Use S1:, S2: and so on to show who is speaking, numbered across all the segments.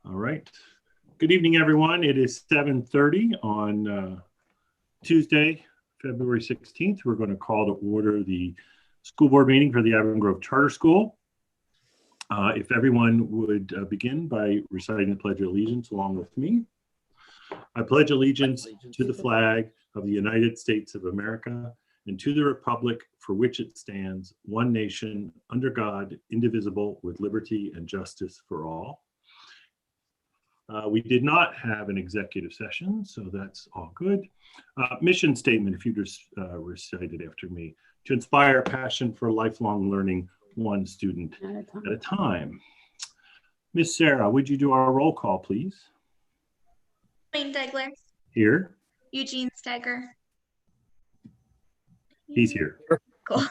S1: All right. Good evening, everyone. It is 7:30 on Tuesday, February 16th. We're going to call to order the school board meeting for the Avon Grove Charter School. If everyone would begin by reciting the Pledge of Allegiance along with me. I pledge allegiance to the flag of the United States of America and to the republic for which it stands, one nation, under God, indivisible, with liberty and justice for all. We did not have an executive session, so that's all good. Mission statement, if you just recite it after me. To inspire passion for lifelong learning, one student at a time. Miss Sarah, would you do our roll call, please?
S2: Wayne Degler.
S1: Here.
S2: Eugene Steger.
S1: He's here.
S2: Cool.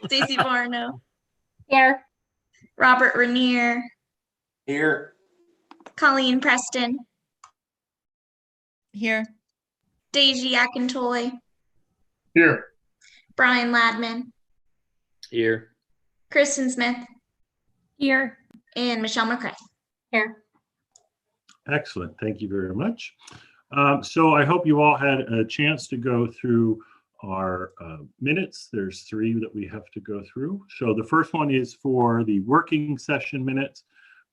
S2: Stacy Barno.
S3: Here.
S2: Robert Rainier.
S4: Here.
S2: Colleen Preston.
S5: Here.
S2: Deji Akintoy.
S4: Here.
S2: Brian Ladman.
S4: Here.
S2: Kristen Smith.
S3: Here.
S2: And Michelle McCray.
S3: Here.
S1: Excellent. Thank you very much. So I hope you all had a chance to go through our minutes. There's 3 that we have to go through. So the first one is for the working session minutes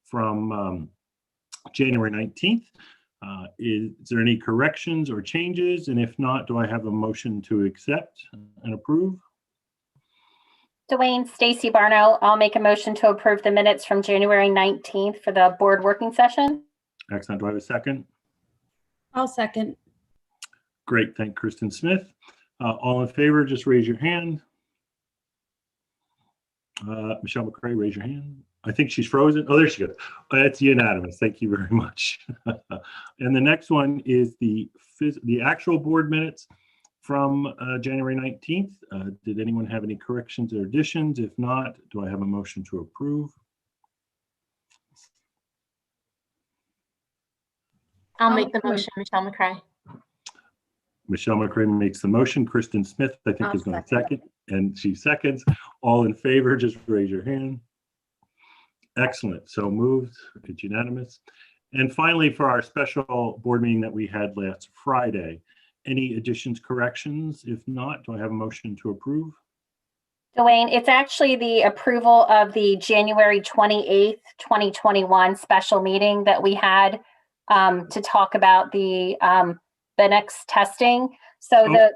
S1: from January 19th. Is there any corrections or changes? And if not, do I have a motion to accept and approve?
S3: Dwayne, Stacy Barno, I'll make a motion to approve the minutes from January 19th for the board working session.
S1: Excellent. Do I have a second?
S5: I'll second.
S1: Great. Thank Kristen Smith. All in favor, just raise your hand. Michelle McCray, raise your hand. I think she's frozen. Oh, there she goes. That's unanimous. Thank you very much. And the next one is the actual board minutes from January 19th. Did anyone have any corrections or additions? If not, do I have a motion to approve?
S3: I'll make the motion, Michelle McCray.
S1: Michelle McCray makes the motion. Kristen Smith, I think, is going to second, and she seconds. All in favor, just raise your hand. Excellent. So moved. It's unanimous. And finally, for our special board meeting that we had last Friday, any additions, corrections? If not, do I have a motion to approve?
S3: Dwayne, it's actually the approval of the January 28th, 2021 special meeting that we had to talk about the next testing. So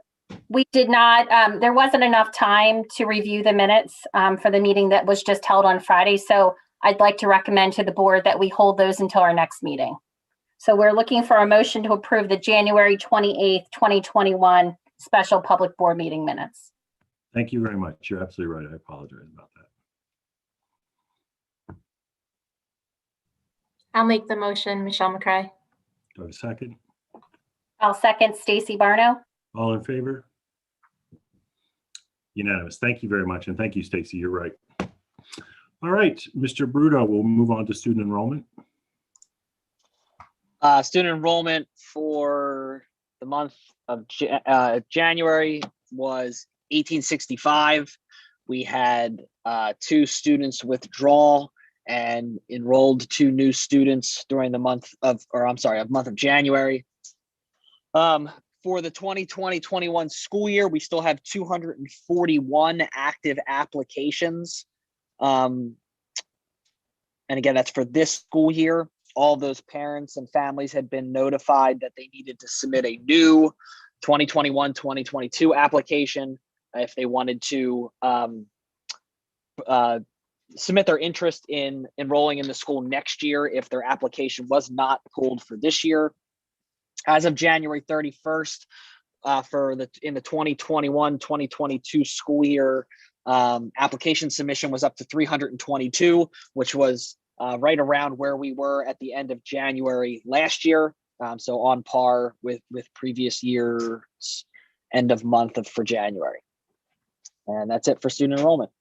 S3: we did not, there wasn't enough time to review the minutes for the meeting that was just held on Friday. So I'd like to recommend to the board that we hold those until our next meeting. So we're looking for a motion to approve the January 28th, 2021 special public board meeting minutes.
S1: Thank you very much. You're absolutely right. I apologize about that.
S3: I'll make the motion, Michelle McCray.
S1: Do I have a second?
S3: I'll second, Stacy Barno.
S1: All in favor? Unanimous. Thank you very much. And thank you, Stacy. You're right. All right, Mr. Bruto, we'll move on to student enrollment.
S6: Student enrollment for the month of January was 1865. We had 2 students withdraw and enrolled 2 new students during the month of January. For the 2020-21 school year, we still have 241 active applications. And again, that's for this school year. All those parents and families had been notified that they needed to submit a new 2021-2022 application if they wanted to submit their interest in enrolling in the school next year if their application was not pulled for this year. As of January 31st, in the 2021-2022 school year, application submission was up to 322, which was right around where we were at the end of January last year. So on par with previous year's end of month for January. And that's it for student enrollment.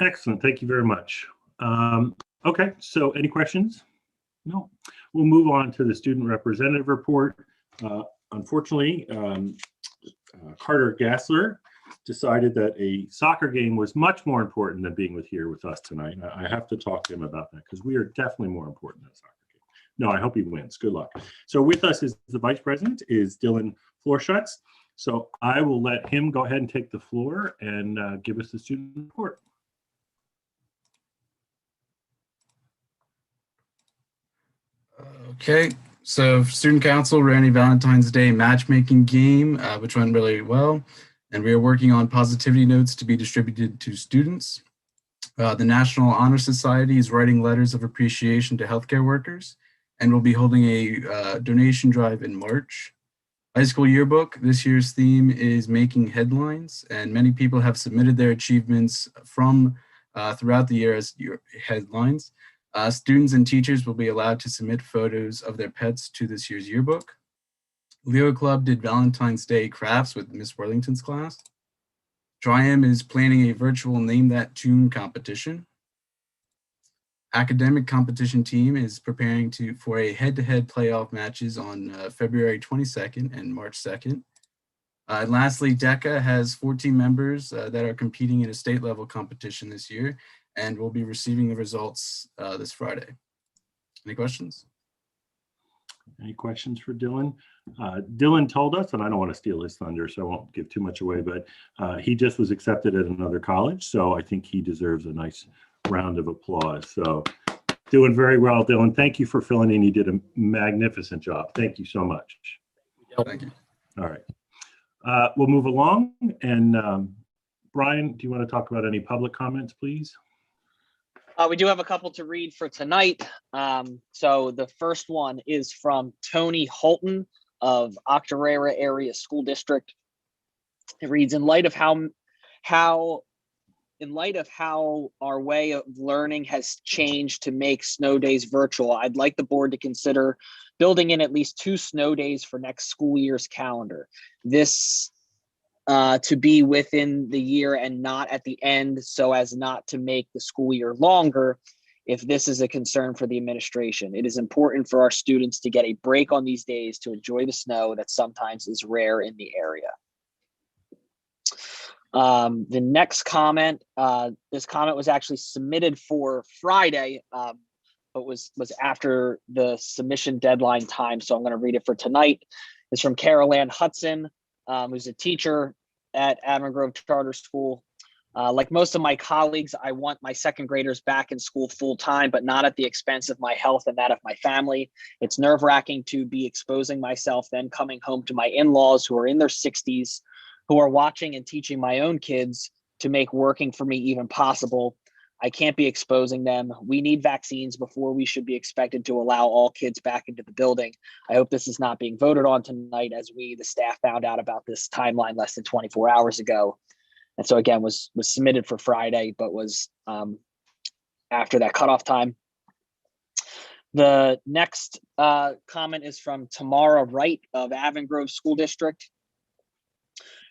S1: Excellent. Thank you very much. Okay, so any questions? No. We'll move on to the student representative report. Unfortunately, Carter Gassler decided that a soccer game was much more important than being here with us tonight. I have to talk to him about that because we are definitely more important than a soccer game. No, I hope he wins. Good luck. So with us is the Vice President, is Dylan Florschutz. So I will let him go ahead and take the floor and give us the student report.
S7: Okay, so Student Council ran a Valentine's Day matchmaking game, which went really well, and we are working on positivity notes to be distributed to students. The National Honor Society is writing letters of appreciation to healthcare workers, and we'll be holding a donation drive in March. High school yearbook, this year's theme is making headlines, and many people have submitted their achievements from throughout the year as headlines. Students and teachers will be allowed to submit photos of their pets to this year's yearbook. Leo Club did Valentine's Day crafts with Miss Worthington's class. Tri-M is planning a virtual Name That Tune competition. Academic competition team is preparing for a head-to-head playoff matches on February 22nd and March 2nd. And lastly, DECA has 14 members that are competing in a state level competition this year, and we'll be receiving the results this Friday. Any questions?
S1: Any questions for Dylan? Dylan told us, and I don't want to steal his thunder, so I won't give too much away, but he just was accepted at another college, so I think he deserves a nice round of applause. So doing very well, Dylan. Thank you for filling in. You did a magnificent job. Thank you so much.
S7: Thank you.
S1: All right. We'll move along. And Brian, do you want to talk about any public comments, please?
S6: We do have a couple to read for tonight. So the first one is from Tony Holton of Octorara Area School District. It reads, in light of how our way of learning has changed to make snow days virtual, I'd like the board to consider building in at least 2 snow days for next school year's calendar. This to be within the year and not at the end, so as not to make the school year longer if this is a concern for the administration. It is important for our students to get a break on these days to enjoy the snow that sometimes is rare in the area. The next comment, this comment was actually submitted for Friday, but was after the submission deadline time, so I'm going to read it for tonight. It's from Carol Ann Hudson, who's a teacher at Avon Grove Charter School. Like most of my colleagues, I want my second graders back in school full time, but not at the expense of my health and that of my family. It's nerve-wracking to be exposing myself, then coming home to my in-laws who are in their 60s, who are watching and teaching my own kids to make working for me even possible. I can't be exposing them. We need vaccines before we should be expected to allow all kids back into the building. I hope this is not being voted on tonight, as we, the staff, found out about this timeline less than 24 hours ago. And so again, was submitted for Friday, but was after that cutoff time. The next comment is from Tamara Wright of Avon Grove School District.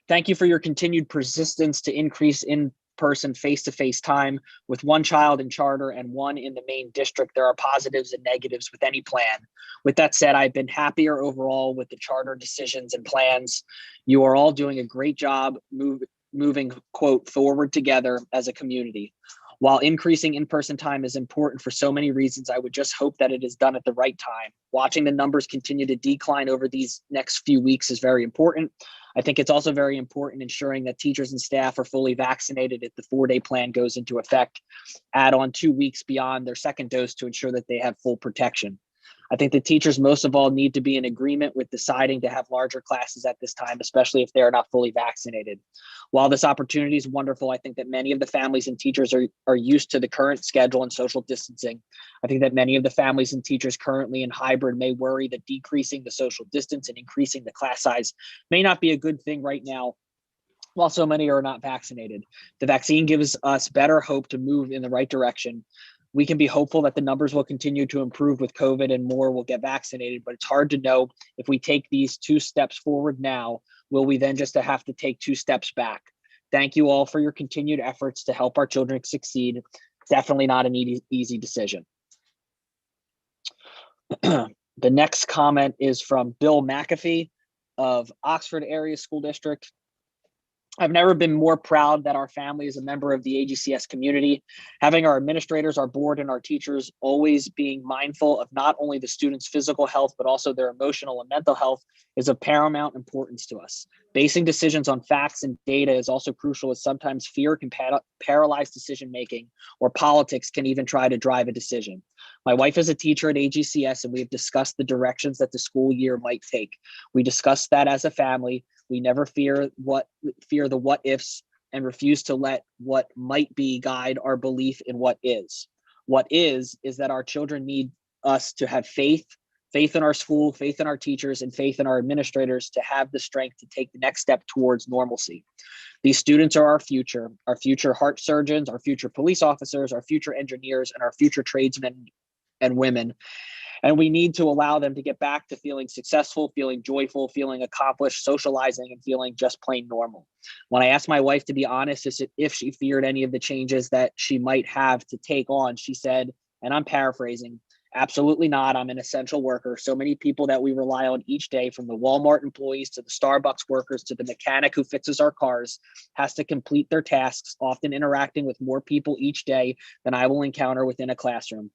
S6: Thank you for your continued persistence to increase in-person face-to-face time. With one child in charter and one in the main district, there are positives and negatives with any plan. With that said, I've been happier overall with the charter decisions and plans. You are all doing a great job moving, quote, forward together as a community. While increasing in-person time is important for so many reasons, I would just hope that it is done at the right time. Watching the numbers continue to decline over these next few weeks is very important. I think it's also very important ensuring that teachers and staff are fully vaccinated if the 4-day plan goes into effect. Add on 2 weeks beyond their second dose to ensure that they have full protection. I think the teachers most of all need to be in agreement with deciding to have larger classes at this time, especially if they are not fully vaccinated. While this opportunity is wonderful, I think that many of the families and teachers are used to the current schedule and social distancing. I think that many of the families and teachers currently in hybrid may worry that decreasing the social distance and increasing the class size may not be a good thing right now, while so many are not vaccinated. The vaccine gives us better hope to move in the right direction. We can be hopeful that the numbers will continue to improve with COVID and more will get vaccinated, but it's hard to know if we take these 2 steps forward now, will we then just have to take 2 steps back? Thank you all for your continued efforts to help our children succeed. Definitely not an easy decision. The next comment is from Bill McAfee of Oxford Area School District. I've never been more proud that our family is a member of the AGCS community. Having our administrators, our board, and our teachers always being mindful of not only the students' physical health, but also their emotional and mental health is of paramount importance to us. Basing decisions on facts and data is also crucial, as sometimes fear can paralyze decision-making, or politics can even try to drive a decision. My wife is a teacher at AGCS, and we have discussed the directions that the school year might take. We discussed that as a family. We never fear the what ifs, and refuse to let what might be guide our belief in what is. What is that our children need us to have faith in our school, faith in our teachers, and faith in our administrators to have the strength to take the next step towards normalcy. These students are our future heart surgeons, our future police officers, our future engineers, and our future tradesmen and women. And we need to allow them to get back to feeling successful, feeling joyful, feeling accomplished, socializing, and feeling just plain normal. When I asked my wife to be honest as to if she feared any of the changes that she might have to take on, she said, and I'm paraphrasing, "Absolutely not. I'm an essential worker. So many people that we rely on each day, from the Walmart employees to the Starbucks workers to the mechanic who fixes our cars, has to complete their tasks, often interacting with more people each day than I will encounter within a classroom.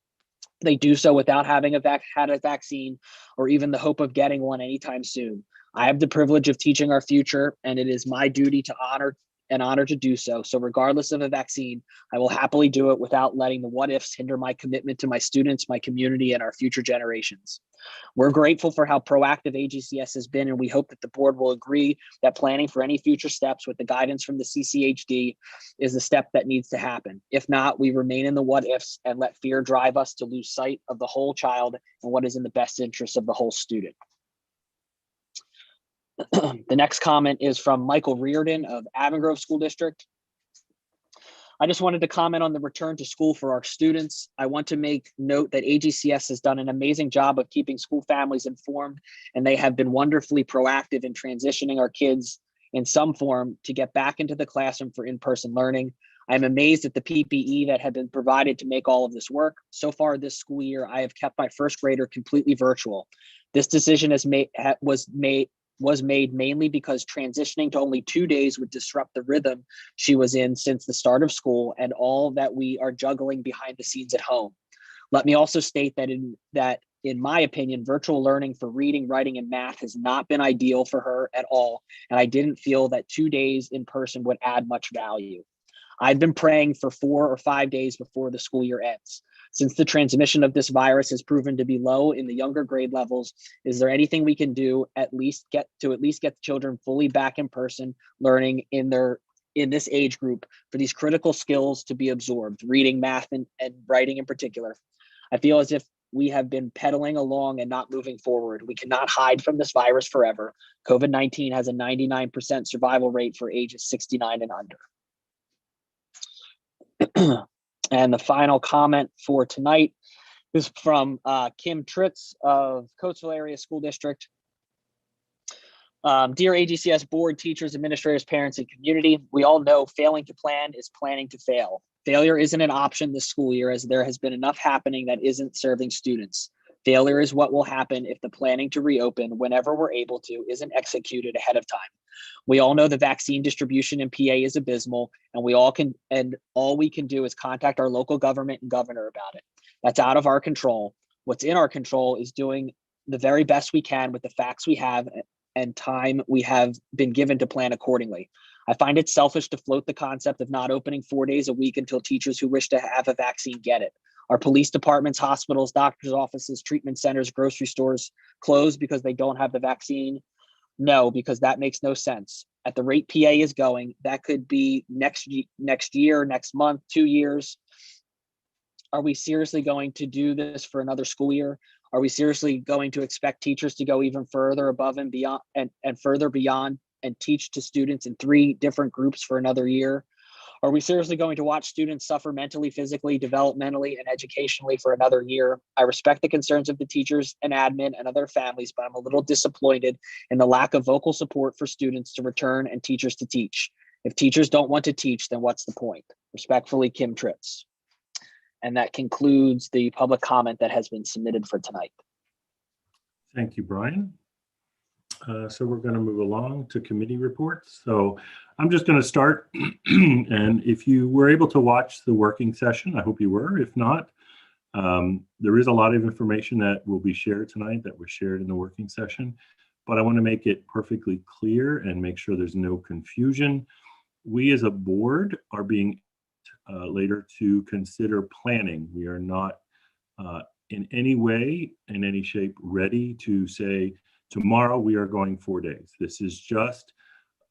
S6: They do so without having had a vaccine or even the hope of getting one anytime soon. I have the privilege of teaching our future, and it is my duty to honor to do so. So regardless of a vaccine, I will happily do it without letting the what ifs hinder my commitment to my students, my community, and our future generations." We're grateful for how proactive AGCS has been, and we hope that the board will agree that planning for any future steps with the guidance from the CCHD is the step that needs to happen. If not, we remain in the what ifs and let fear drive us to lose sight of the whole child and what is in the best interest of the whole student. The next comment is from Michael Reardon of Avongrove School District. I just wanted to comment on the return to school for our students. I want to make note that AGCS has done an amazing job of keeping school families informed, and they have been wonderfully proactive in transitioning our kids in some form to get back into the classroom for in-person learning. I'm amazed at the PPE that had been provided to make all of this work. So far this school year, I have kept my first grader completely virtual. This decision was made mainly because transitioning to only 2 days would disrupt the rhythm she was in since the start of school and all that we are juggling behind the scenes at home. Let me also state that in my opinion, virtual learning for reading, writing, and math has not been ideal for her at all, and I didn't feel that 2 days in person would add much value. I've been praying for 4 or 5 days before the school year ends. Since the transmission of this virus has proven to be low in the younger grade levels, is there anything we can do at least get the children fully back in person learning in this age group for these critical skills to be absorbed, reading, math, and writing in particular? I feel as if we have been pedaling along and not moving forward. We cannot hide from this virus forever. COVID-19 has a 99% survival rate for ages 69 and under. And the final comment for tonight is from Kim Tritz of Coatesville Area School District. Dear AGCS board, teachers, administrators, parents, and community, we all know failing to plan is planning to fail. Failure isn't an option this school year, as there has been enough happening that isn't serving students. Failure is what will happen if the planning to reopen whenever we're able to isn't executed ahead of time. We all know the vaccine distribution in PA is abysmal, and all we can do is contact our local government and governor about it. That's out of our control. What's in our control is doing the very best we can with the facts we have and time we have been given to plan accordingly. I find it selfish to float the concept of not opening 4 days a week until teachers who wish to have a vaccine get it. Our police departments, hospitals, doctors' offices, treatment centers, grocery stores close because they don't have the vaccine? No, because that makes no sense. At the rate PA is going, that could be next year, next month, 2 years. Are we seriously going to do this for another school year? Are we seriously going to expect teachers to go even further above and beyond and further beyond and teach to students in 3 different groups for another year? Are we seriously going to watch students suffer mentally, physically, developmentally, and educationally for another year? I respect the concerns of the teachers and admin and other families, but I'm a little disappointed in the lack of vocal support for students to return and teachers to teach. If teachers don't want to teach, then what's the point? Respectfully, Kim Tritz. And that concludes the public comment that has been submitted for tonight.
S1: Thank you, Brian. So we're going to move along to committee reports. So I'm just going to start. And if you were able to watch the working session, I hope you were. If not, there is a lot of information that will be shared tonight that was shared in the working session. But I want to make it perfectly clear and make sure there's no confusion. We as a board are being later to consider planning. We are not in any way, in any shape, ready to say, tomorrow we are going 4 days. This is just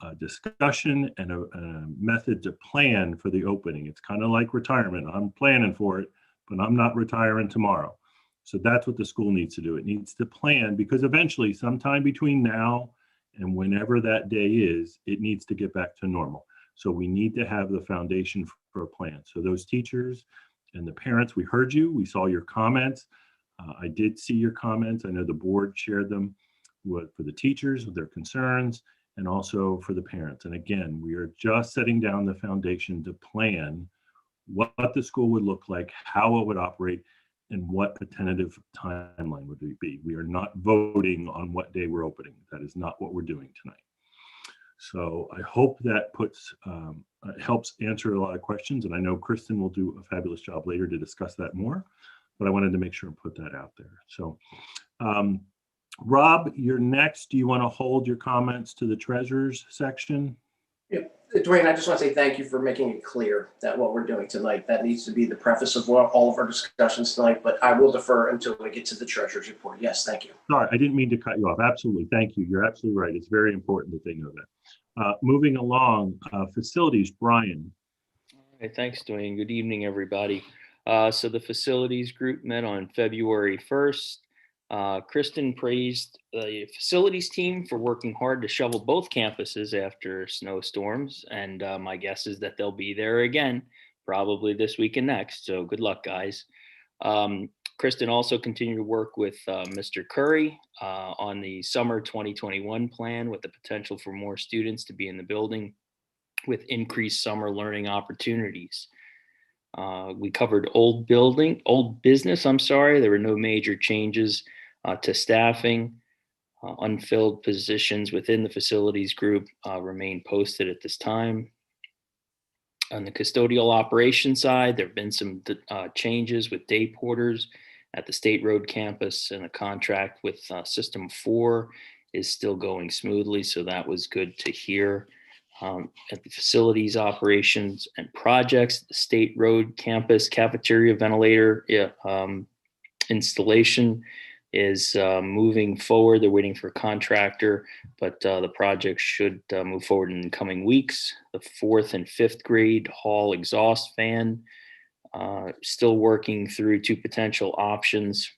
S1: a discussion and a method to plan for the opening. It's kind of like retirement. I'm planning for it, but I'm not retiring tomorrow. So that's what the school needs to do. It needs to plan, because eventually, sometime between now and whenever that day is, it needs to get back to normal. So we need to have the foundation for a plan. So those teachers and the parents, we heard you, we saw your comments. I did see your comments. I know the board shared them for the teachers with their concerns and also for the parents. And again, we are just setting down the foundation to plan what the school would look like, how it would operate, and what a tentative timeline would be. We are not voting on what day we're opening. That is not what we're doing tonight. So I hope that helps answer a lot of questions. And I know Kristen will do a fabulous job later to discuss that more, but I wanted to make sure and put that out there. So Rob, you're next. Do you want to hold your comments to the treasurer's section?
S4: Yep. Dwayne, I just want to say thank you for making it clear that what we're doing tonight, that needs to be the preface of all of our discussions tonight, but I will defer until we get to the treasurer's report. Yes, thank you.
S1: Sorry, I didn't mean to cut you off. Absolutely. Thank you. You're absolutely right. It's very important that they know that. Moving along, facilities, Brian.
S8: Hey, thanks, Dwayne. Good evening, everybody. So the facilities group met on February 1st. Kristen praised the facilities team for working hard to shovel both campuses after snowstorms. And my guess is that they'll be there again, probably this week and next. So good luck, guys. Kristen also continued to work with Mr. Curry on the summer 2021 plan, with the potential for more students to be in the building with increased summer learning opportunities. We covered old business. There were no major changes to staffing. Unfilled positions within the facilities group remain posted at this time. On the custodial operations side, there have been some changes with day porters at the State Road campus, and the contract with System 4 is still going smoothly, so that was good to hear. At the facilities operations and projects, the State Road campus cafeteria ventilator installation is moving forward. They're waiting for a contractor, but the project should move forward in the coming weeks. The 4th and 5th grade hall exhaust fan, still working through 2 potential options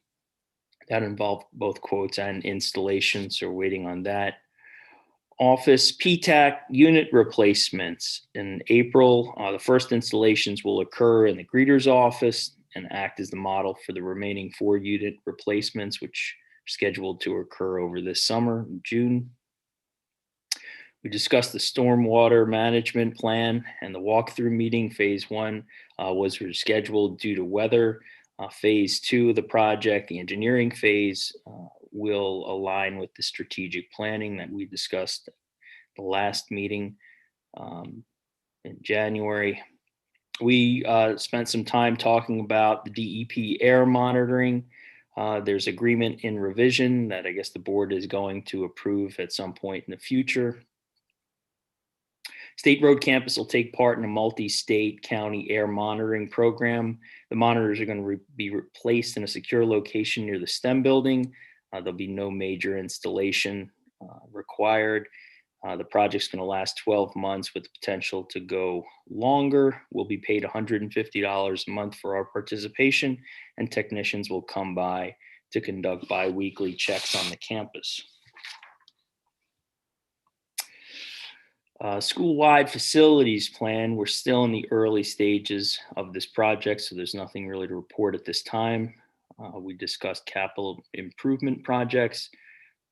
S8: that involve both quotes and installation, so we're waiting on that. Office PTAC unit replacements. In April, the first installations will occur in the greeter's office and act as the model for the remaining 4 unit replacements, which are scheduled to occur over this summer in June. We discussed the stormwater management plan, and the walkthrough meeting. Phase 1 was rescheduled due to weather. Phase 2 of the project, the engineering phase, will align with the strategic planning that we discussed at the last meeting in January. We spent some time talking about the DEP air monitoring. There's agreement in revision that I guess the board is going to approve at some point in the future. State Road campus will take part in a multi-state county air monitoring program. The monitors are going to be replaced in a secure location near the STEM building. There'll be no major installation required. The project's going to last 12 months with the potential to go longer. We'll be paid $150 a month for our participation, and technicians will come by to conduct bi-weekly checks on the campus. School-wide facilities plan. We're still in the early stages of this project, so there's nothing really to report at this time. We discussed capital improvement projects.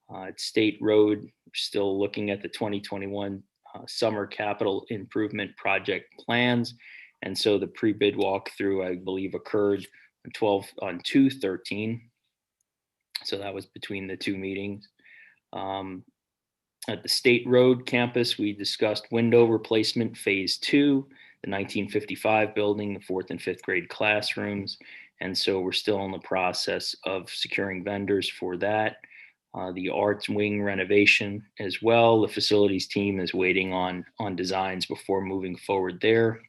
S8: At State Road, we're still looking at the 2021 summer capital improvement project plans. And so the pre-bid walkthrough, I believe, occurred on 2/13. So that was between the 2 meetings. At the State Road campus, we discussed window replacement phase 2, the 1955 building, the 4th and 5th grade classrooms. And so we're still in the process of securing vendors for that. The arts wing renovation as well. The facilities team is waiting on designs before moving forward there.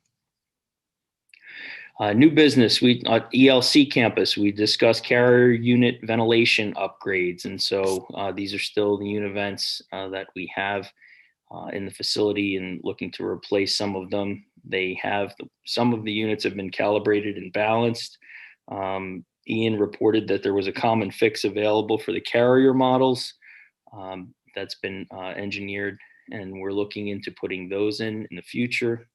S8: New business, we at ELC campus, we discussed carrier unit ventilation upgrades. And so these are still the univents that we have in the facility and looking to replace some of them. Some of the units have been calibrated and balanced. Ian reported that there was a common fix available for the carrier models that's been engineered, and we're looking into putting those in the future.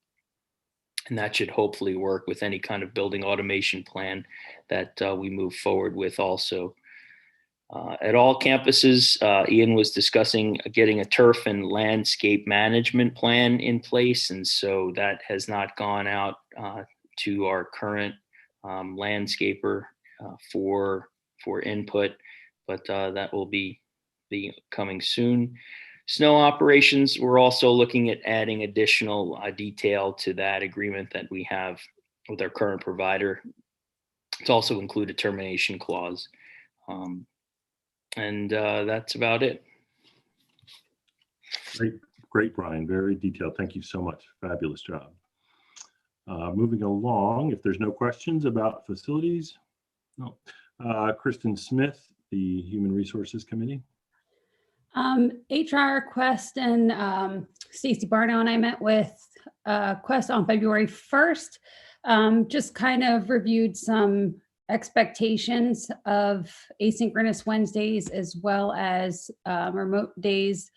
S8: And that should hopefully work with any kind of building automation plan that we move forward with also. At all campuses, Ian was discussing getting a turf and landscape management plan in place. And so that has not gone out to our current landscaper for input, but that will be coming soon. Snow operations, we're also looking at adding additional detail to that agreement that we have with our current provider. It's also include a termination clause. And that's about it.
S1: Great, Brian. Very detailed. Thank you so much. Fabulous job. Moving along, if there's no questions about facilities, no. Kristen Smith, the Human Resources Committee.
S5: HR Quest and Stacy Barno and I met with Quest on February 1st. Just kind of reviewed some expectations of asynchronous Wednesdays as well as remote days.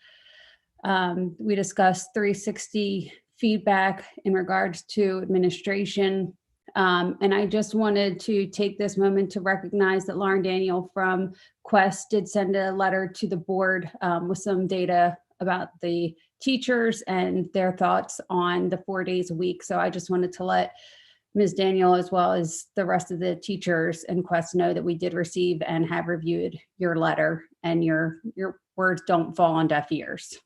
S5: We discussed 360 feedback in regards to administration. And I just wanted to take this moment to recognize that Lauren Daniel from Quest did send a letter to the board with some data about the teachers and their thoughts on the 4 days a week. So I just wanted to let Ms. Daniel, as well as the rest of the teachers and Quest, know that we did receive and have reviewed your letter, and your words don't fall on deaf ears.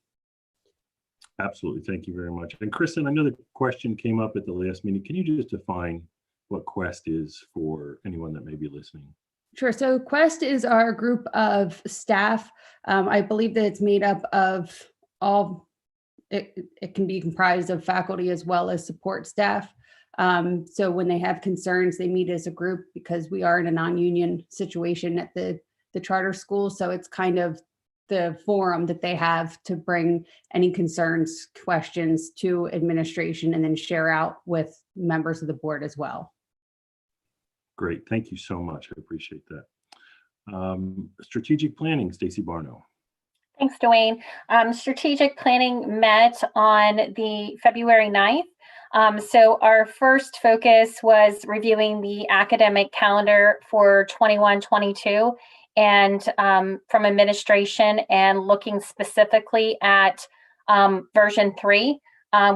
S1: Absolutely. Thank you very much. And Kristen, I know the question came up at the last meeting. Can you just define what Quest is for anyone that may be listening?
S5: Sure. So Quest is our group of staff. I believe that it's made up of all, it can be comprised of faculty as well as support staff. So when they have concerns, they meet as a group because we are in a non-union situation at the charter school. So it's kind of the forum that they have to bring any concerns, questions to administration and then share out with members of the board as well.
S1: Great. Thank you so much. I appreciate that. Strategic planning, Stacy Barno.
S3: Thanks, Dwayne. Strategic planning met on the February 9th. So our first focus was reviewing the academic calendar for 21-22 and from administration, and looking specifically at version 3,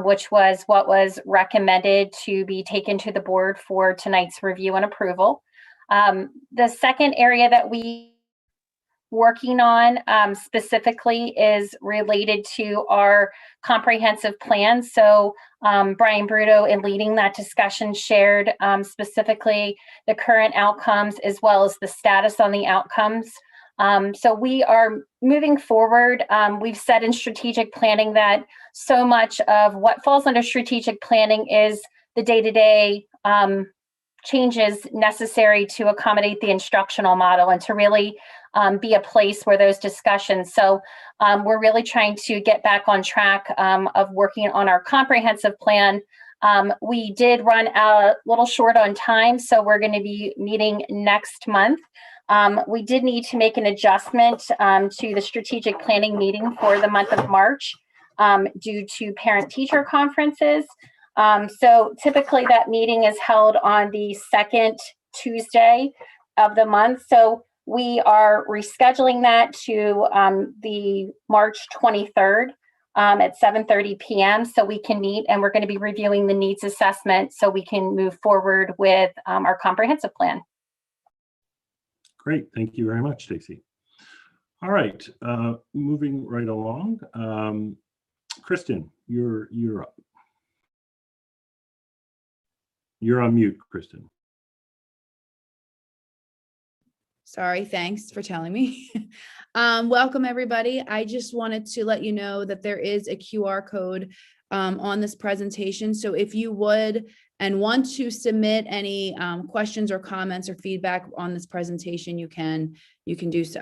S3: which was what was recommended to be taken to the board for tonight's review and approval. The second area that we working on specifically is related to our comprehensive plan. So Brian Bruto, in leading that discussion, shared specifically the current outcomes as well as the status on the outcomes. So we are moving forward. We've said in strategic planning that so much of what falls under strategic planning is the day-to-day changes necessary to accommodate the instructional model and to really be a place where those discussions. So we're really trying to get back on track of working on our comprehensive plan. We did run a little short on time, so we're going to be meeting next month. We did need to make an adjustment to the strategic planning meeting for the month of March due to parent-teacher conferences. So typically that meeting is held on the second Tuesday of the month. So we are rescheduling that to the March 23rd at 7:30 p.m. so we can meet, and we're going to be reviewing the needs assessment so we can move forward with our comprehensive plan.
S1: Great. Thank you very much, Stacy. All right, moving right along. Kristen, you're up. You're on mute, Kristen.
S9: Sorry, thanks for telling me. Welcome, everybody. I just wanted to let you know that there is a QR code on this presentation. So if you would and want to submit any questions or comments or feedback on this presentation, you can do so.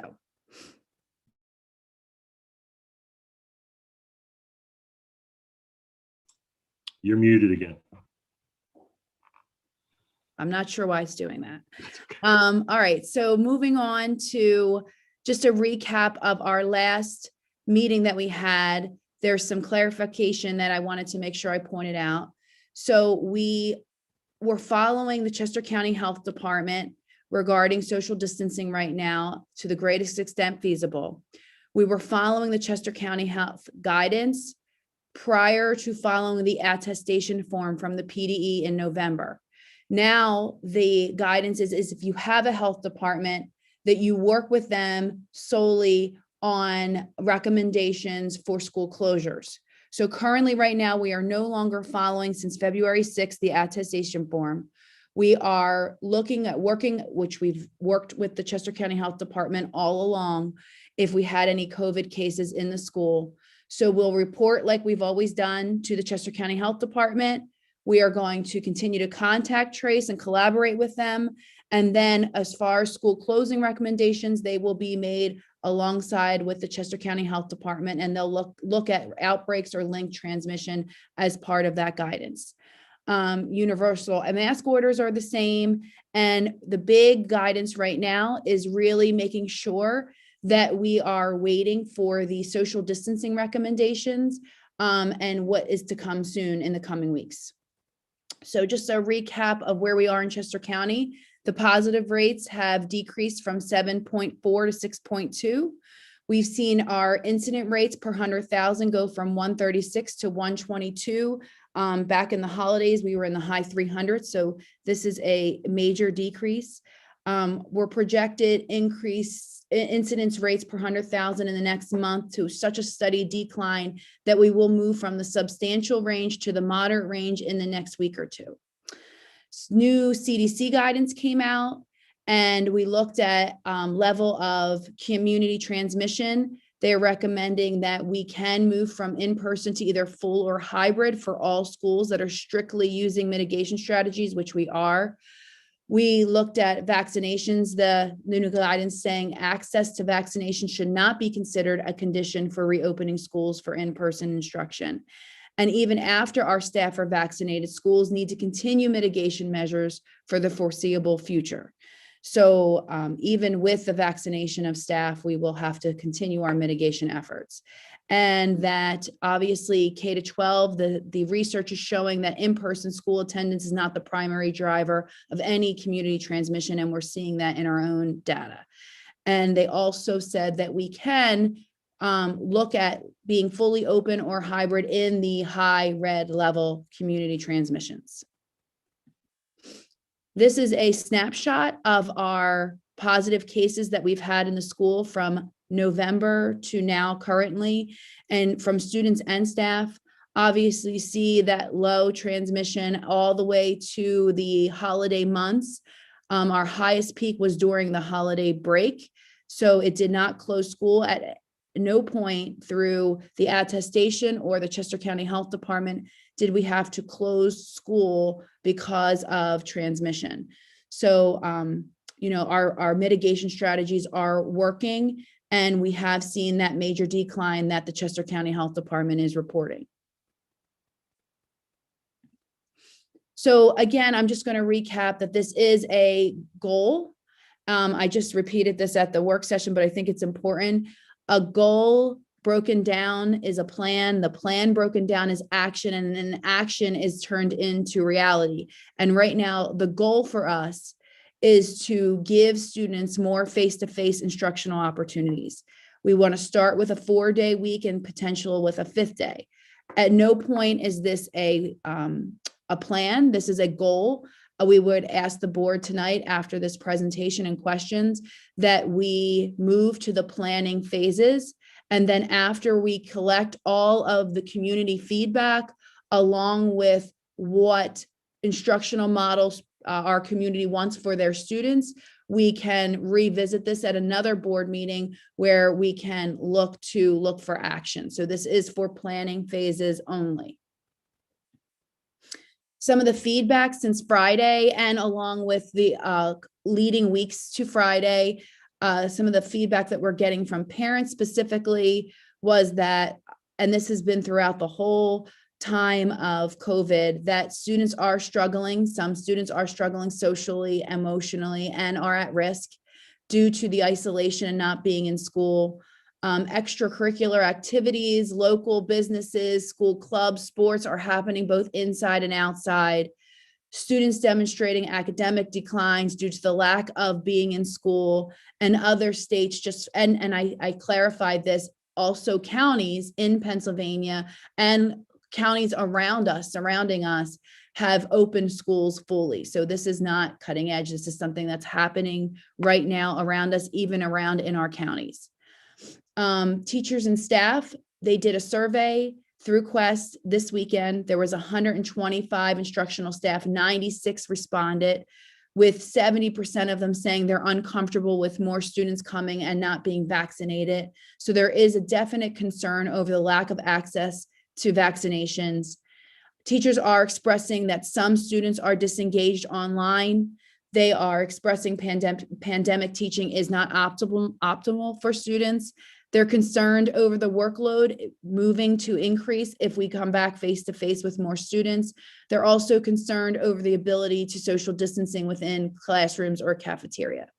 S1: You're muted again.
S9: I'm not sure why it's doing that. All right, so moving on to just a recap of our last meeting that we had. There's some clarification that I wanted to make sure I pointed out. So we were following the Chester County Health Department regarding social distancing right now to the greatest extent feasible. We were following the Chester County Health guidance prior to following the attestation form from the PDE in November. Now, the guidance is if you have a health department, that you work with them solely on recommendations for school closures. So currently, right now, we are no longer following, since February 6th, the attestation form. We are looking at working, which we've worked with the Chester County Health Department all along, if we had any COVID cases in the school. So we'll report like we've always done to the Chester County Health Department. We are going to continue to contact, trace, and collaborate with them. And then as far as school closing recommendations, they will be made alongside with the Chester County Health Department, and they'll look at outbreaks or link transmission as part of that guidance. Universal mask orders are the same. And the big guidance right now is really making sure that we are waiting for the social distancing recommendations and what is to come soon in the coming weeks. So just a recap of where we are in Chester County. The positive rates have decreased from 7.4 to 6.2. We've seen our incident rates per 100,000 go from 136 to 122. Back in the holidays, we were in the high 300s. So this is a major decrease. We're projected increase incidence rates per 100,000 in the next month to such a steady decline that we will move from the substantial range to the moderate range in the next week or two. New CDC guidance came out, and we looked at level of community transmission. They're recommending that we can move from in-person to either full or hybrid for all schools that are strictly using mitigation strategies, which we are. We looked at vaccinations, the new guidance saying access to vaccination should not be considered a condition for reopening schools for in-person instruction. And even after our staff are vaccinated, schools need to continue mitigation measures for the foreseeable future. So even with the vaccination of staff, we will have to continue our mitigation efforts. And that obviously K-12, the research is showing that in-person school attendance is not the primary driver of any community transmission, and we're seeing that in our own data. And they also said that we can look at being fully open or hybrid in the high red level community transmissions. This is a snapshot of our positive cases that we've had in the school from November to now currently, and from students and staff. Obviously see that low transmission all the way to the holiday months. Our highest peak was during the holiday break. So it did not close school at no point through the attestation or the Chester County Health Department did we have to close school because of transmission. So, you know, our mitigation strategies are working, and we have seen that major decline that the Chester County Health Department is reporting. So again, I'm just going to recap that this is a goal. I just repeated this at the work session, but I think it's important. A goal broken down is a plan. The plan broken down is action, and then action is turned into reality. And right now, the goal for us is to give students more face-to-face instructional opportunities. We want to start with a 4-day week and potential with a 5th day. At no point is this a plan. This is a goal. we would ask the board tonight after this presentation and questions that we move to the planning phases. And then after we collect all of the community feedback, along with what instructional models our community wants for their students, we can revisit this at another board meeting where we can look for action. So this is for planning phases only. Some of the feedback since Friday and along with the leading weeks to Friday, some of the feedback that we're getting from parents specifically was that, and this has been throughout the whole time of COVID, that students are struggling. Some students are struggling socially, emotionally, and are at risk due to the isolation and not being in school. Extracurricular activities, local businesses, school clubs, sports are happening both inside and outside. Students demonstrating academic declines due to the lack of being in school, and other states just, and I clarified this, also counties in Pennsylvania and counties around us, surrounding us, have opened schools fully. So this is not cutting edge. This is something that's happening right now around us, even around in our counties. Teachers and staff, they did a survey through Quest this weekend. There was 125 instructional staff, 96 responded, with 70% of them saying they're uncomfortable with more students coming and not being vaccinated. So there is a definite concern over the lack of access to vaccinations. Teachers are expressing that some students are disengaged online. They are expressing pandemic teaching is not optimal for students. They're concerned over the workload moving to increase if we come back face-to-face with more students. They're also concerned over the ability to social distancing within classrooms or cafeteria.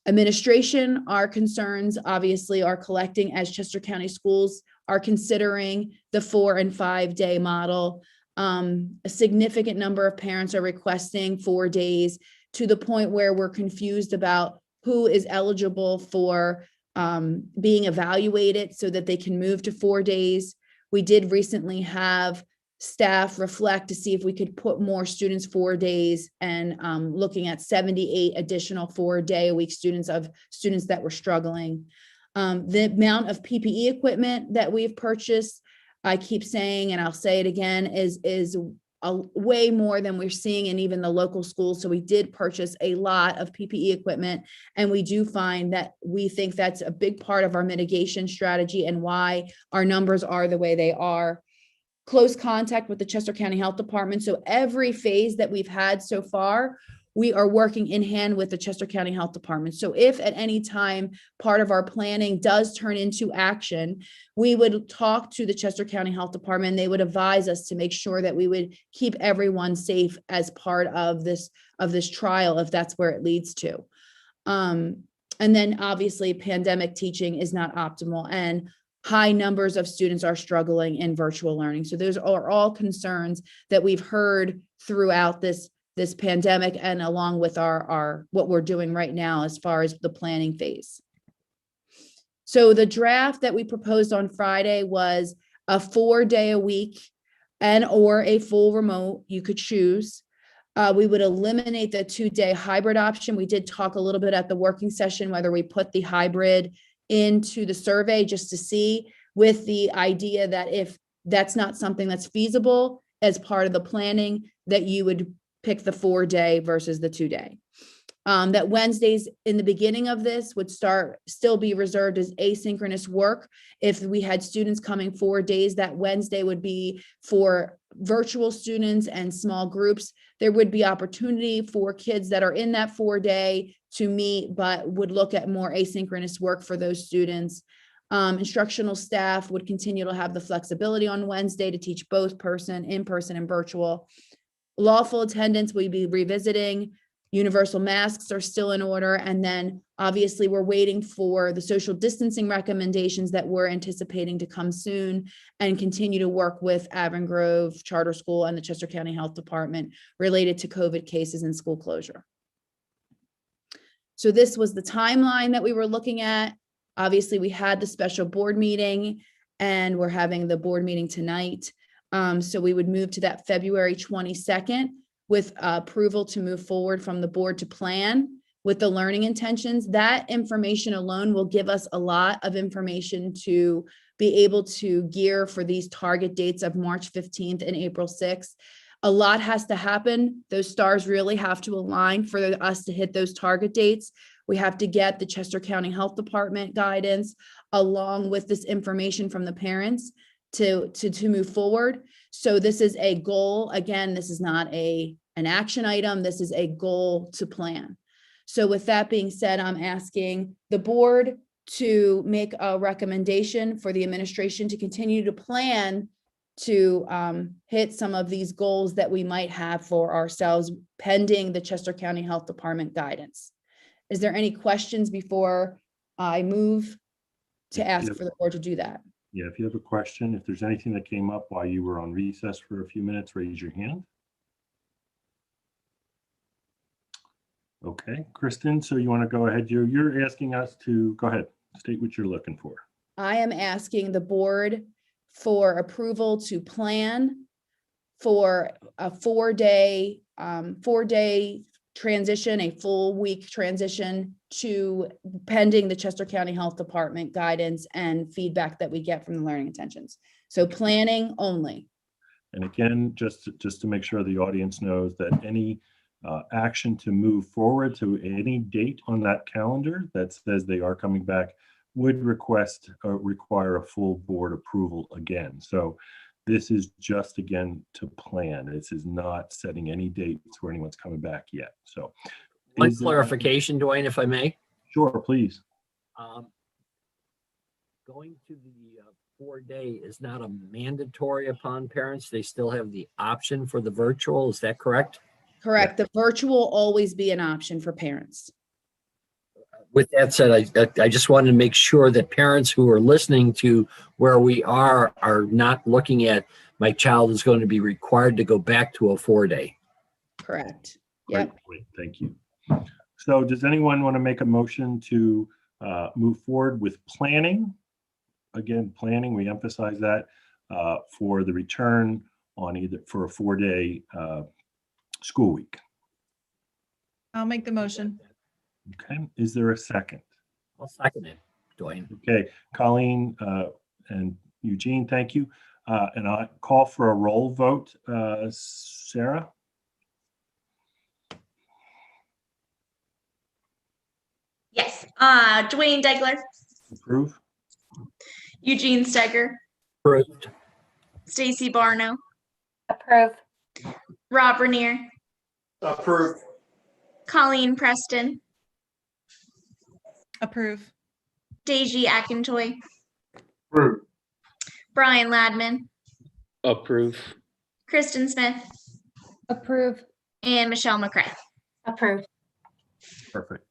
S9: Administration, our concerns obviously are collecting as Chester County Schools are considering the 4 and 5 day model. A significant number of parents are requesting 4 days, to the point where we're confused about who is eligible for being evaluated so that they can move to 4 days. We did recently have staff reflect to see if we could put more students 4 days, and looking at 78 additional 4-day-a-week students that were struggling. The amount of PPE equipment that we've purchased, I keep saying, and I'll say it again, is way more than we're seeing in even the local schools. So we did purchase a lot of PPE equipment, and we do find that we think that's a big part of our mitigation strategy and why our numbers are the way they are. Close contact with the Chester County Health Department. So every phase that we've had so far, we are working in hand with the Chester County Health Department. So if at any time part of our planning does turn into action, we would talk to the Chester County Health Department. They would advise us to make sure that we would keep everyone safe as part of this trial, if that's where it leads to. And then obviously pandemic teaching is not optimal, and high numbers of students are struggling in virtual learning. So those are all concerns that we've heard throughout this pandemic, and along with our what we're doing right now as far as the planning phase. So the draft that we proposed on Friday was a 4-day-a-week and or a full remote. You could choose. We would eliminate the 2-day hybrid option. We did talk a little bit at the working session whether we put the hybrid into the survey just to see, with the idea that if that's not something that's feasible as part of the planning, that you would pick the 4-day versus the 2-day. That Wednesdays in the beginning of this would still be reserved as asynchronous work. If we had students coming 4 days, that Wednesday would be for virtual students and small groups. There would be opportunity for kids that are in that 4-day to meet, but would look at more asynchronous work for those students. Instructional staff would continue to have the flexibility on Wednesday to teach both in-person and virtual. Lawful attendance we'd be revisiting. Universal masks are still in order. And then obviously we're waiting for the social distancing recommendations that we're anticipating to come soon, and continue to work with Avon Grove Charter School and the Chester County Health Department related to COVID cases and school closure. So this was the timeline that we were looking at. Obviously we had the special board meeting, and we're having the board meeting tonight. So we would move to that February 22nd, with approval to move forward from the board to plan with the learning intentions. That information alone will give us a lot of information to be able to gear for these target dates of March 15th and April 6th. A lot has to happen. Those stars really have to align for us to hit those target dates. We have to get the Chester County Health Department guidance along with this information from the parents to move forward. So this is a goal. Again, this is not an action item. This is a goal to plan. So with that being said, I'm asking the board to make a recommendation for the administration to continue to plan to hit some of these goals that we might have for ourselves pending the Chester County Health Department guidance. Is there any questions before I move to ask for the board to do that?
S1: Yeah, if you have a question, if there's anything that came up while you were on recess for a few minutes, raise your hand. Okay, Kristen, so you want to go ahead. You're asking us to go ahead, state what you're looking for.
S9: I am asking the board for approval to plan for a four-day transition, a full week transition to pending the Chester County Health Department guidance and feedback that we get from the learning intentions. So planning only.
S1: And again, just to make sure the audience knows that any action to move forward to any date on that calendar that says they are coming back would require a full board approval again. So this is just, again, to plan. This is not setting any dates where anyone's coming back yet. So
S10: one clarification, Dwayne, if I may.
S1: Sure, please.
S10: Going to the 4-day is not a mandatory upon parents. They still have the option for the virtual. Is that correct?
S9: Correct. The virtual will always be an option for parents.
S10: With that said, I just wanted to make sure that parents who are listening to where we are not looking at my child is going to be required to go back to a 4-day.
S9: Correct.
S1: Great
S9: Yep.
S1: point. Thank you. So does anyone want to make a motion to move forward with planning? Again, planning, we emphasize that for the return on either for a 4-day school week.
S11: I'll make the motion.
S1: Okay, is there a second?
S10: I'll second it, Dwayne.
S1: Okay, Colleen and Eugene, thank you. And I call for a roll vote. Sarah?
S2: Yes. Dwayne Degler,
S1: Approve?
S2: Eugene Steger,
S10: Approved.
S2: Stacy Barno,
S3: Approve.
S2: Rob Rainier,
S4: Approved.
S2: Colleen Preston,
S11: Approve.
S2: Deji Akintoy,
S4: Approved.
S2: Brian Ladman,
S8: Approve.
S2: Kristen Smith,
S5: Approve.
S2: and Michelle McCray.
S3: Approve.
S1: Perfect.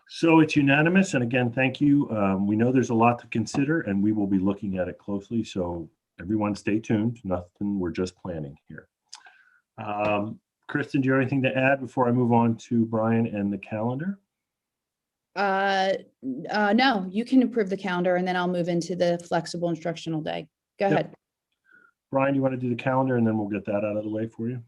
S1: So it's unanimous. And again, thank you. We know there's a lot to consider and we will be looking at it closely. So everyone stay tuned. Nothing, we're just planning here. Kristen, do you have anything to add before I move on to Brian and the calendar?
S9: No, you can approve the calendar and then I'll move into the flexible instructional day. Go ahead.
S1: Brian, you want to do the calendar and then we'll get that out of the way for you?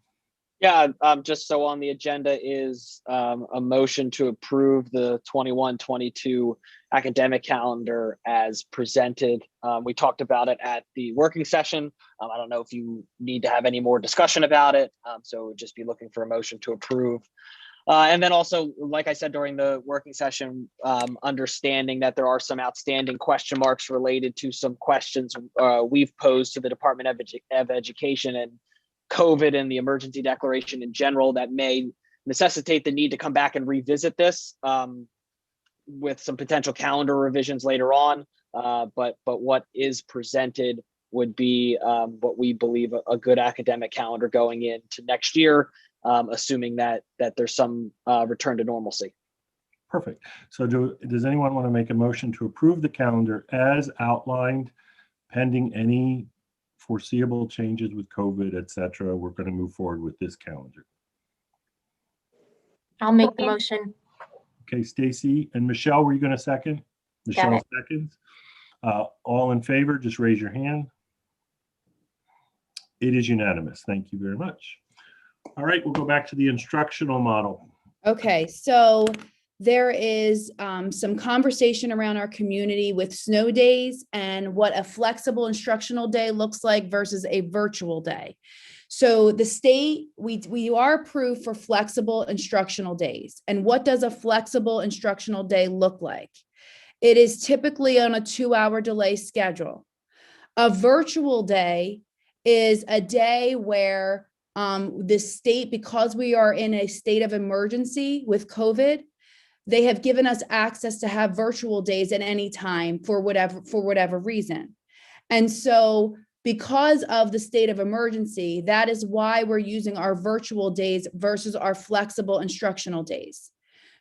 S6: Yeah, just so on the agenda is a motion to approve the 21-22 academic calendar as presented. We talked about it at the working session. I don't know if you need to have any more discussion about it. So we'd just be looking for a motion to approve. And then also, like I said, during the working session, understanding that there are some outstanding question marks related to some questions we've posed to the Department of Education and COVID and the emergency declaration in general that may necessitate the need to come back and revisit this with some potential calendar revisions later on. But what is presented would be what we believe a good academic calendar going into next year, assuming that there's some return to normalcy.
S1: Perfect. So does anyone want to make a motion to approve the calendar as outlined pending any foreseeable changes with COVID, et cetera? We're going to move forward with this calendar.
S3: I'll make the motion.
S1: Okay, Stacy and Michelle, were you going to second? Michelle seconds. All in favor, just raise your hand. It is unanimous. Thank you very much. All right, we'll go back to the instructional model.
S9: Okay, so there is some conversation around our community with snow days and what a flexible instructional day looks like versus a virtual day. So the state, we are approved for flexible instructional days. And what does a flexible instructional day look like? It is typically on a 2-hour delay schedule. A virtual day is a day where the state, because we are in a state of emergency with COVID, they have given us access to have virtual days at any time for whatever reason. And so because of the state of emergency, that is why we're using our virtual days versus our flexible instructional days.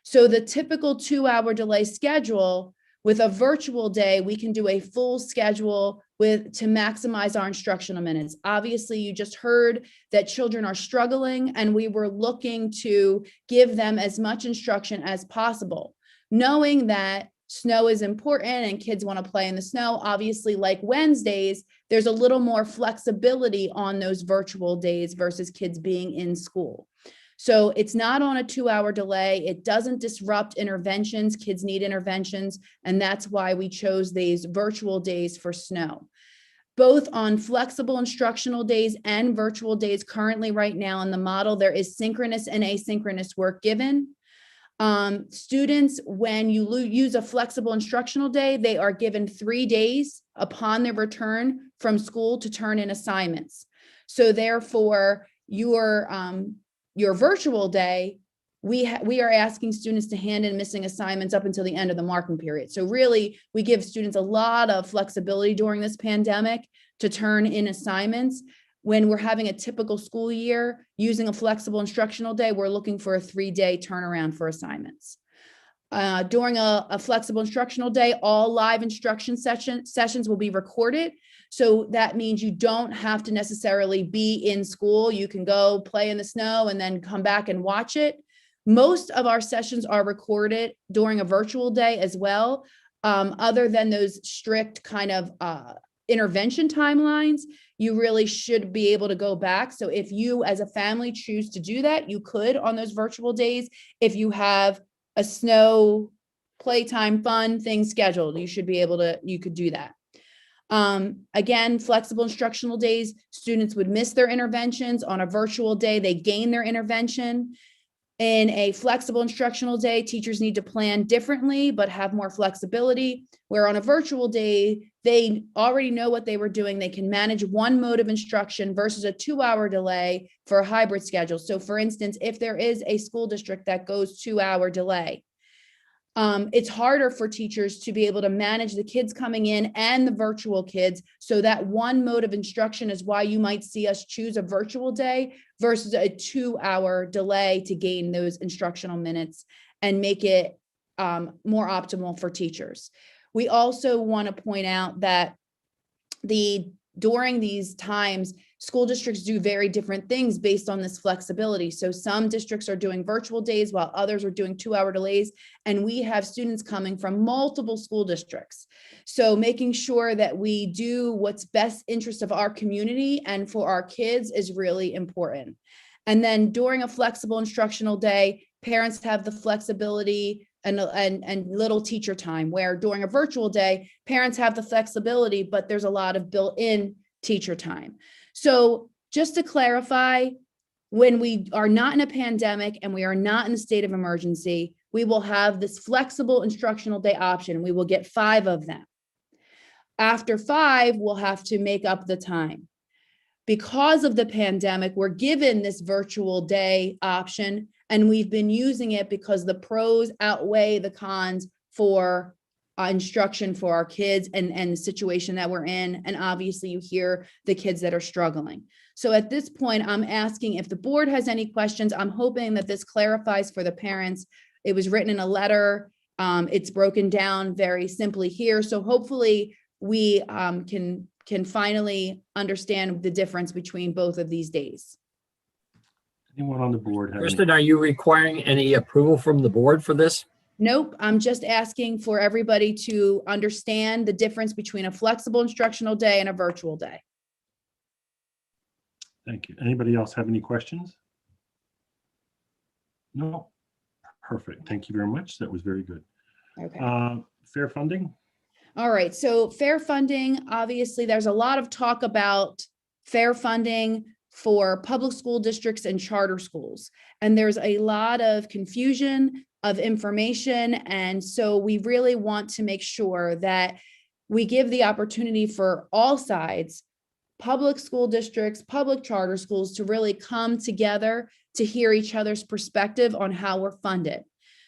S9: So the typical 2-hour delay schedule, with a virtual day, we can do a full schedule to maximize our instructional minutes. Obviously, you just heard that children are struggling, and we were looking to give them as much instruction as possible, knowing that snow is important and kids want to play in the snow. Obviously, like Wednesdays, there's a little more flexibility on those virtual days versus kids being in school. So it's not on a 2-hour delay. It doesn't disrupt interventions. Kids need interventions. And that's why we chose these virtual days for snow. Both on flexible instructional days and virtual days currently right now in the model, there is synchronous and asynchronous work given. Students, when you use a flexible instructional day, they are given 3 days upon their return from school to turn in assignments. So therefore, your virtual day, we are asking students to hand in missing assignments up until the end of the marking period. So really, we give students a lot of flexibility during this pandemic to turn in assignments. When we're having a typical school year, using a flexible instructional day, we're looking for a 3-day turnaround for assignments. During a flexible instructional day, all live instruction sessions will be recorded. So that means you don't have to necessarily be in school. You can go play in the snow and then come back and watch it. Most of our sessions are recorded during a virtual day as well, other than those strict kind of intervention timelines. You really should be able to go back. So if you as a family choose to do that, you could on those virtual days. If you have a snow playtime fun thing scheduled, you should be able to, you could do that. Again, flexible instructional days, students would miss their interventions. On a virtual day, they gain their intervention. In a flexible instructional day, teachers need to plan differently, but have more flexibility, where on a virtual day, they already know what they were doing. They can manage one mode of instruction versus a 2-hour delay for a hybrid schedule. So for instance, if there is a school district that goes 2-hour delay, it's harder for teachers to be able to manage the kids coming in and the virtual kids. So that one mode of instruction is why you might see us choose a virtual day versus a 2-hour delay to gain those instructional minutes and make it more optimal for teachers. We also want to point out that during these times, school districts do very different things based on this flexibility. So some districts are doing virtual days while others are doing 2-hour delays. And we have students coming from multiple school districts. So making sure that we do what's best interest of our community and for our kids is really important. And then during a flexible instructional day, parents have the flexibility and little teacher time, where during a virtual day, parents have the flexibility, but there's a lot of built-in teacher time. So just to clarify, when we are not in a pandemic and we are not in a state of emergency, we will have this flexible instructional day option. We will get 5 of them. After 5, we'll have to make up the time. Because of the pandemic, we're given this virtual day option, and we've been using it because the pros outweigh the cons for instruction for our kids and the situation that we're in. And obviously you hear the kids that are struggling. So at this point, I'm asking if the board has any questions. I'm hoping that this clarifies for the parents. It was written in a letter. It's broken down very simply here. So hopefully we can finally understand the difference between both of these days.
S1: Anyone on the board?
S10: Kristen, are you requiring any approval from the board for this?
S9: Nope, I'm just asking for everybody to understand the difference between a flexible instructional day and a virtual day.
S1: Thank you. Anybody else have any questions? No. Perfect. Thank you very much. That was very good.
S9: Okay.
S1: Fair funding?
S9: All right, so fair funding, obviously, there's a lot of talk about fair funding for public school districts and charter schools. And there's a lot of confusion of information. And so we really want to make sure that we give the opportunity for all sides, public school districts, public charter schools, to really come together to hear each other's perspective on how we're funded.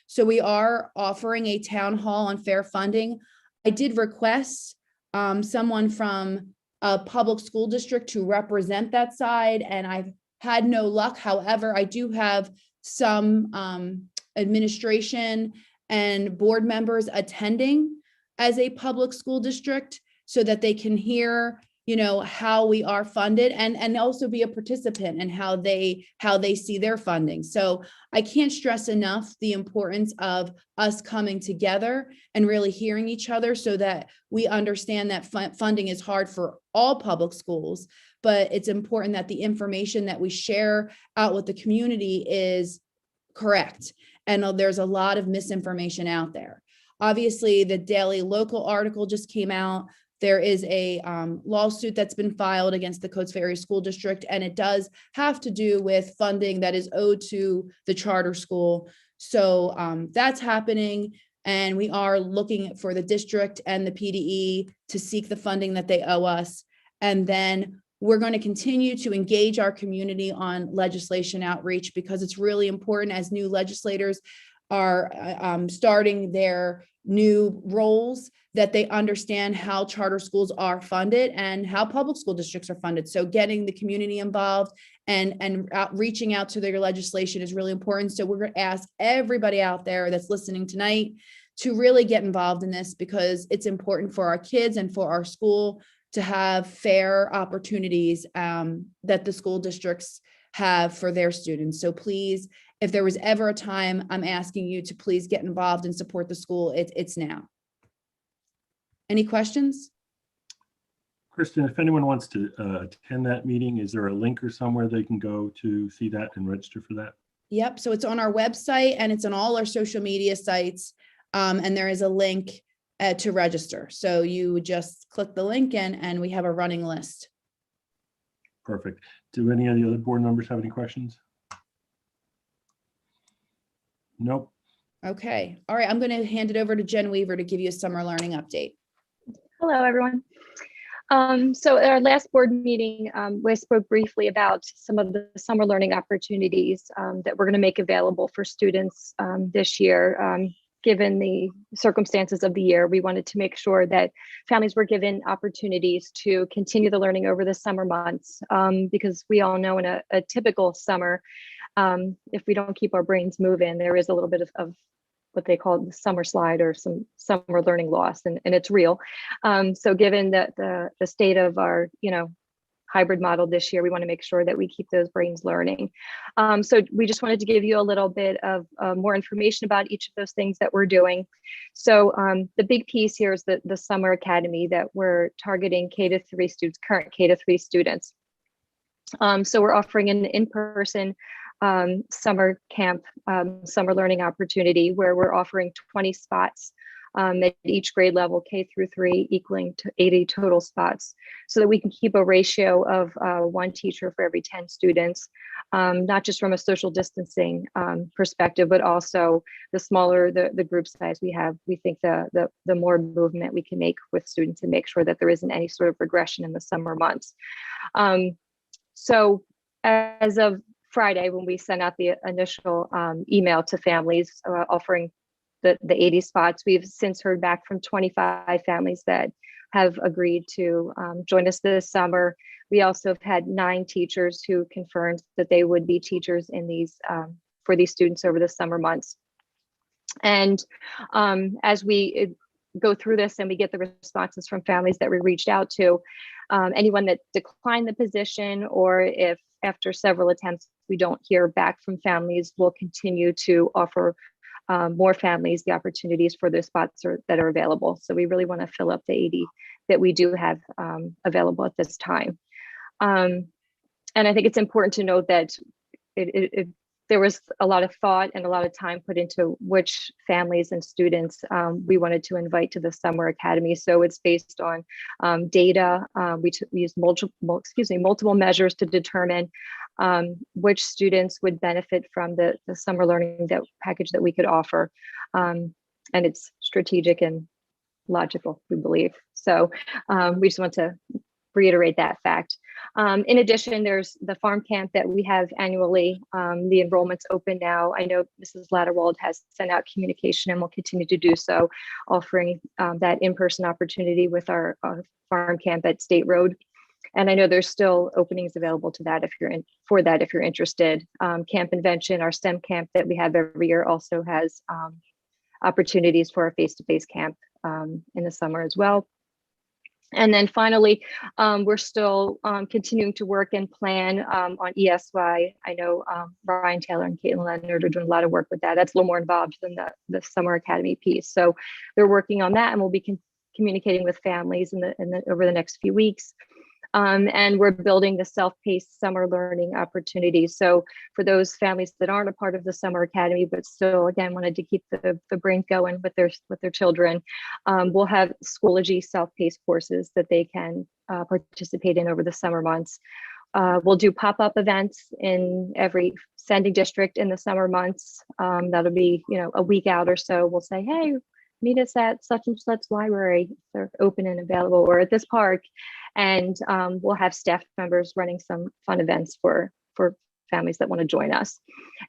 S9: So we are offering a town hall on fair funding. I did request someone from a public school district to represent that side, and I've had no luck. However, I do have some administration and board members attending as a public school district so that they can hear, you know, how we are funded and also be a participant in how they see their funding. So I can't stress enough the importance of us coming together and really hearing each other so that we understand that funding is hard for all public schools, but it's important that the information that we share out with the community is correct. And there's a lot of misinformation out there. Obviously, the Daily Local article just came out. There is a lawsuit that's been filed against the Coates Ferry School District, and it does have to do with funding that is owed to the charter school. So that's happening, and we are looking for the district and the PDE to seek the funding that they owe us. And then we're going to continue to engage our community on legislation outreach, because it's really important as new legislators are starting their new roles, that they understand how charter schools are funded and how public school districts are funded. So getting the community involved and reaching out to their legislation is really important. So we're going to ask everybody out there that's listening tonight to really get involved in this, because it's important for our kids and for our school to have fair opportunities that the school districts have for their students. So please, if there was ever a time, I'm asking you to please get involved and support the school. It's now. Any questions?
S1: Kristen, if anyone wants to attend that meeting, is there a link or somewhere they can go to see that and register for that?
S9: Yep. So it's on our website and it's on all our social media sites. And there is a link to register. So you just click the link and we have a running list.
S1: Perfect. Do any of the other board members have any questions? Nope.
S9: Okay. All right. I'm going to hand it over to Jen Weaver to give you a summer learning update.
S12: Hello, everyone. So at our last board meeting, we spoke briefly about some of the summer learning opportunities that we're going to make available for students this year. Given the circumstances of the year, we wanted to make sure that families were given opportunities to continue the learning over the summer months, because we all know in a typical summer, if we don't keep our brains moving, there is a little bit of what they call the summer slide or some summer learning loss, and it's real. So given the state of our, hybrid model this year, we want to make sure that we keep those brains learning. So we just wanted to give you a little bit of more information about each of those things that we're doing. So the big piece here is the summer academy that we're targeting K-3 students, current K-3 students. So we're offering an in-person summer camp, summer learning opportunity where we're offering 20 spots at each grade level, K-3, equaling to 80 total spots, so that we can keep a ratio of one teacher for every 10 students, not just from a social distancing perspective, but also the smaller the group size we have, we think the more movement we can make with students and make sure that there isn't any sort of regression in the summer months. So as of Friday, when we sent out the initial email to families offering the 80 spots, we've since heard back from 25 families that have agreed to join us this summer. We also have had 9 teachers who confirmed that they would be teachers in these for these students over the summer months. And as we go through this and we get the responses from families that we reached out to, anyone that declined the position, or if after several attempts we don't hear back from families, we'll continue to offer more families the opportunities for the spots that are available. So we really want to fill up the 80 that we do have available at this time. And I think it's important to note that the there was a lot of thought and a lot of time put into which families and students we wanted to invite to the Summer Academy. So it's based on data. We used multiple measures to determine which students would benefit from the summer learning package that we could offer. And it's strategic and logical, we believe. So we just want to reiterate that fact. In addition, there's the farm camp that we have annually. The enrollment's open now. I know Mrs. Latterwald has sent out communication and will continue to do so, offering that in-person opportunity with our farm camp at State Road. And I know there's still openings available to that if you're interested. Camp Invention, our STEM camp that we have every year, also has opportunities for a face-to-face camp in the summer as well. And then finally, we're still continuing to work and plan on ESY. I know Ryan Taylor and Caitlin Leonard are doing a lot of work with that. That's a little more involved than the Summer Academy piece. So they're working on that, and we'll be communicating with families over the next few weeks. And we're building the self-paced summer learning opportunities. So for those families that aren't a part of the Summer Academy, but still, again, wanted to keep the brain going with their children, we'll have Schoology self-paced courses that they can participate in over the summer months. We'll do pop-up events in every sending district in the summer months. That'll be, a week out or so. We'll say, hey, meet us at such and such library. They're open and available, or at this park. And we'll have staff members running some fun events for families that want to join us.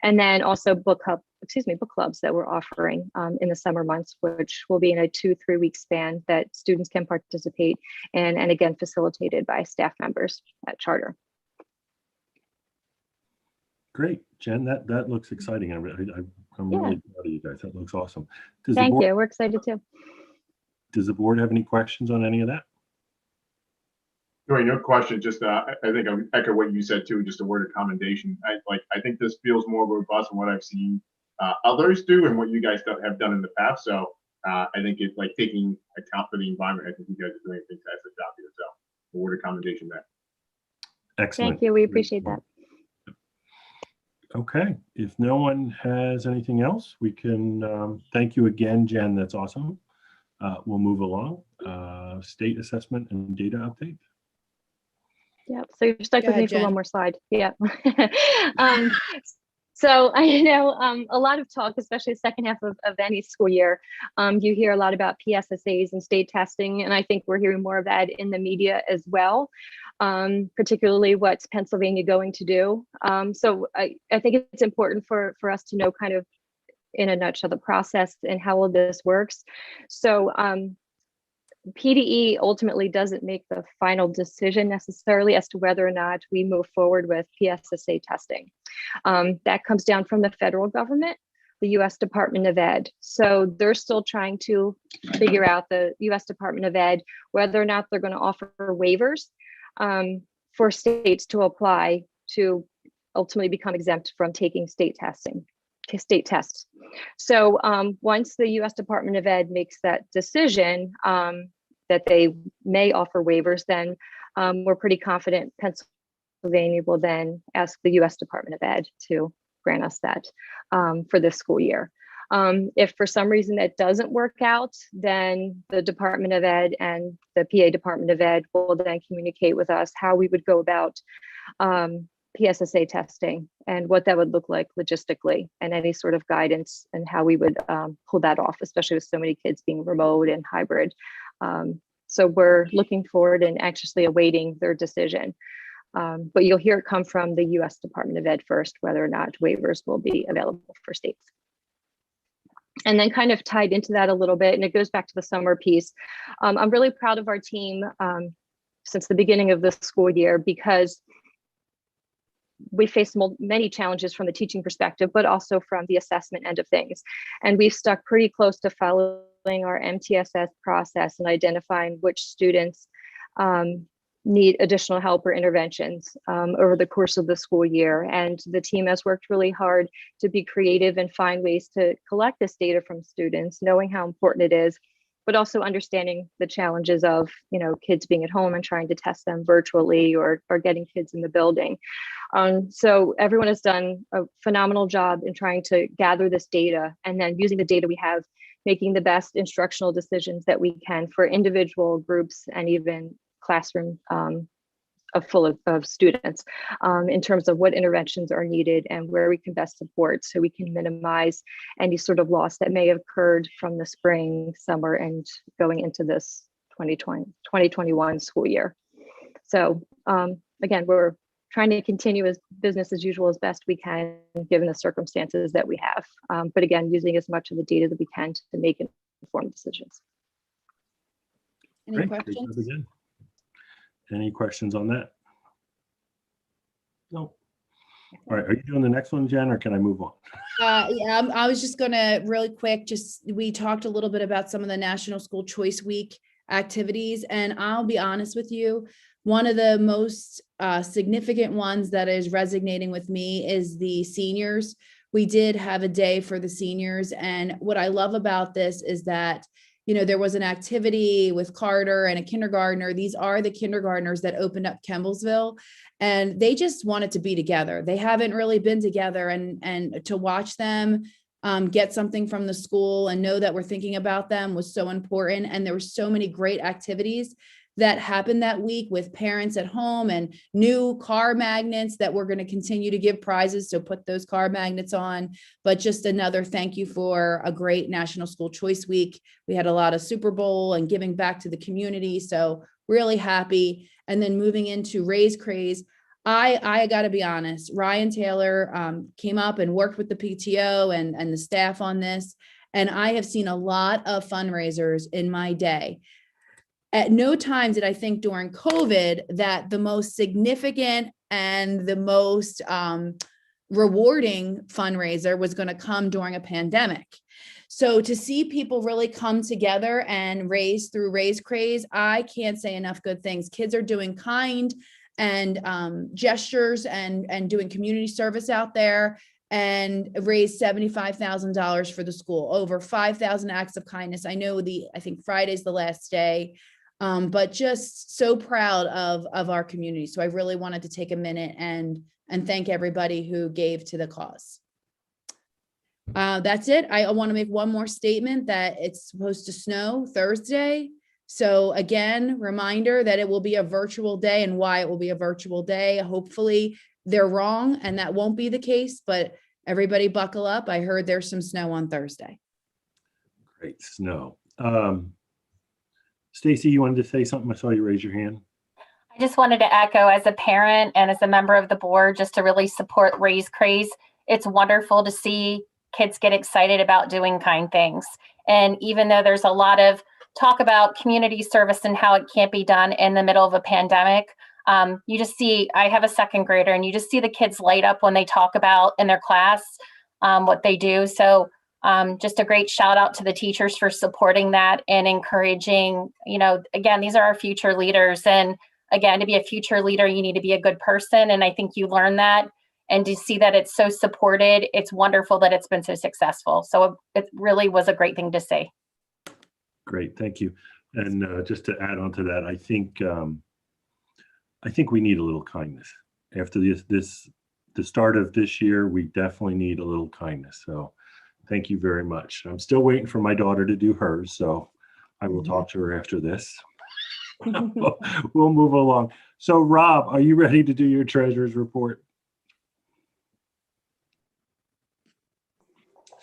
S12: And then also book clubs that we're offering in the summer months, which will be in a 2-3 week span that students can participate in, and again, facilitated by staff members at Charter.
S1: Great, Jen, that looks exciting. I'm really proud of you guys. That looks awesome.
S12: Thank you. We're excited too.
S1: Does the board have any questions on any of that?
S13: No question. Just I think I would echo what you said too. Just a word of commendation. I think this feels more robust than what I've seen others do and what you guys have done in the past. So I think it's like taking account for the environment. I think you guys are doing a fantastic job here. So a word of commendation there.
S1: Excellent.
S12: Thank you. We appreciate that.
S1: Okay. If no one has anything else, we can thank you again, Jen. That's awesome. We'll move along. State assessment and data update.
S12: Yeah, so you're stuck with me for one more slide. Yeah. So I know a lot of talk, especially the second half of any school year. You hear a lot about PSSAs and state testing, and I think we're hearing more of that in the media as well, particularly what's Pennsylvania going to do. So I think it's important for us to know kind of in a nutshell the process and how all this works. So PDE ultimately doesn't make the final decision necessarily as to whether or not we move forward with PSSA testing. That comes down from the federal government, the U.S. Department of Ed. So they're still trying to figure out, the U.S. Department of Ed, whether or not they're going to offer waivers for states to apply to ultimately become exempt from taking state tests. So once the U.S. Department of Ed makes that decision that they may offer waivers, then we're pretty confident Pennsylvania will then ask the U.S. Department of Ed to grant us that for this school year. If for some reason that doesn't work out, then the Department of Ed and the PA Department of Ed will then communicate with us how we would go about PSSA testing and what that would look like logistically, and any sort of guidance and how we would pull that off, especially with so many kids being remote and hybrid. So we're looking forward and anxiously awaiting their decision. But you'll hear it come from the U.S. Department of Ed first, whether or not waivers will be available for states. And then kind of tied into that a little bit, and it goes back to the summer piece. I'm really proud of our team since the beginning of this school year, because we faced many challenges from the teaching perspective, but also from the assessment end of things. And we've stuck pretty close to following our MTSS process and identifying which students need additional help or interventions over the course of the school year. And the team has worked really hard to be creative and find ways to collect this data from students, knowing how important it is, but also understanding the challenges of, kids being at home and trying to test them virtually or getting kids in the building. So everyone has done a phenomenal job in trying to gather this data, and then using the data we have, making the best instructional decisions that we can for individual groups and even classroom full of students, in terms of what interventions are needed and where we can best support, so we can minimize any sort of loss that may have occurred from the spring, summer, and going into this 2021 school year. So again, we're trying to continue as business as usual as best we can, given the circumstances that we have. But again, using as much of the data that we can to make informed decisions.
S9: Any
S1: Great. Great
S9: questions?
S1: job again. Any questions on that? No. All right, are you doing the next one, Jen, or can I move on?
S9: Yeah, I was just gonna really quick, we talked a little bit about some of the National School Choice Week activities, and I'll be honest with you, one of the most significant ones that is resonating with me is the seniors. We did have a day for the seniors, and what I love about this is that there was an activity with Carter and a kindergartner. These are the kindergartners that opened up Kemblesville, and they just wanted to be together. They haven't really been together, and to watch them get something from the school and know that we're thinking about them was so important. And there were so many great activities that happened that week with parents at home, and new car magnets that we're going to continue to give prizes. So put those car magnets on. But just another thank you for a great National School Choice Week. We had a lot of Super Bowl and giving back to the community. So really happy. And then moving into Raise Craze, I got to be honest, Ryan Taylor came up and worked with the PTO and the staff on this. And I have seen a lot of fundraisers in my day. At no time did I think during COVID that the most significant and the most rewarding fundraiser was going to come during a pandemic. So to see people really come together and raise through Raise Craze, I can't say enough good things. Kids are doing kind and gestures and doing community service out there, and raised $75,000 for the school, over 5,000 acts of kindness. I think Friday's the last day. But just so proud of our community. So I really wanted to take a minute and thank everybody who gave to the cause. That's it. I want to make one more statement that it's supposed to snow Thursday. So again, reminder that it will be a virtual day, and why it will be a virtual day. Hopefully they're wrong and that won't be the case, but everybody buckle up. I heard there's some snow on Thursday.
S1: Great snow. Stacy, you wanted to say something? I saw you raise your hand.
S3: I just wanted to echo, as a parent and as a member of the board, just to really support Raise Craze. It's wonderful to see kids get excited about doing kind things. And even though there's a lot of talk about community service and how it can't be done in the middle of a pandemic, you just see, I have a second grader, and you just see the kids light up when they talk about in their class what they do. So just a great shout out to the teachers for supporting that and encouraging, again, these are our future leaders. And again, to be a future leader, you need to be a good person. And I think you learn that, and to see that it's so supported, it's wonderful that it's been so successful. So it really was a great thing to see.
S1: Great, thank you. And just to add on to that, I think we need a little kindness. After the start of this year, we definitely need a little kindness. So thank you very much. I'm still waiting for my daughter to do hers, so I will talk to her after this. We'll move along. So Rob, are you ready to do your treasurer's report?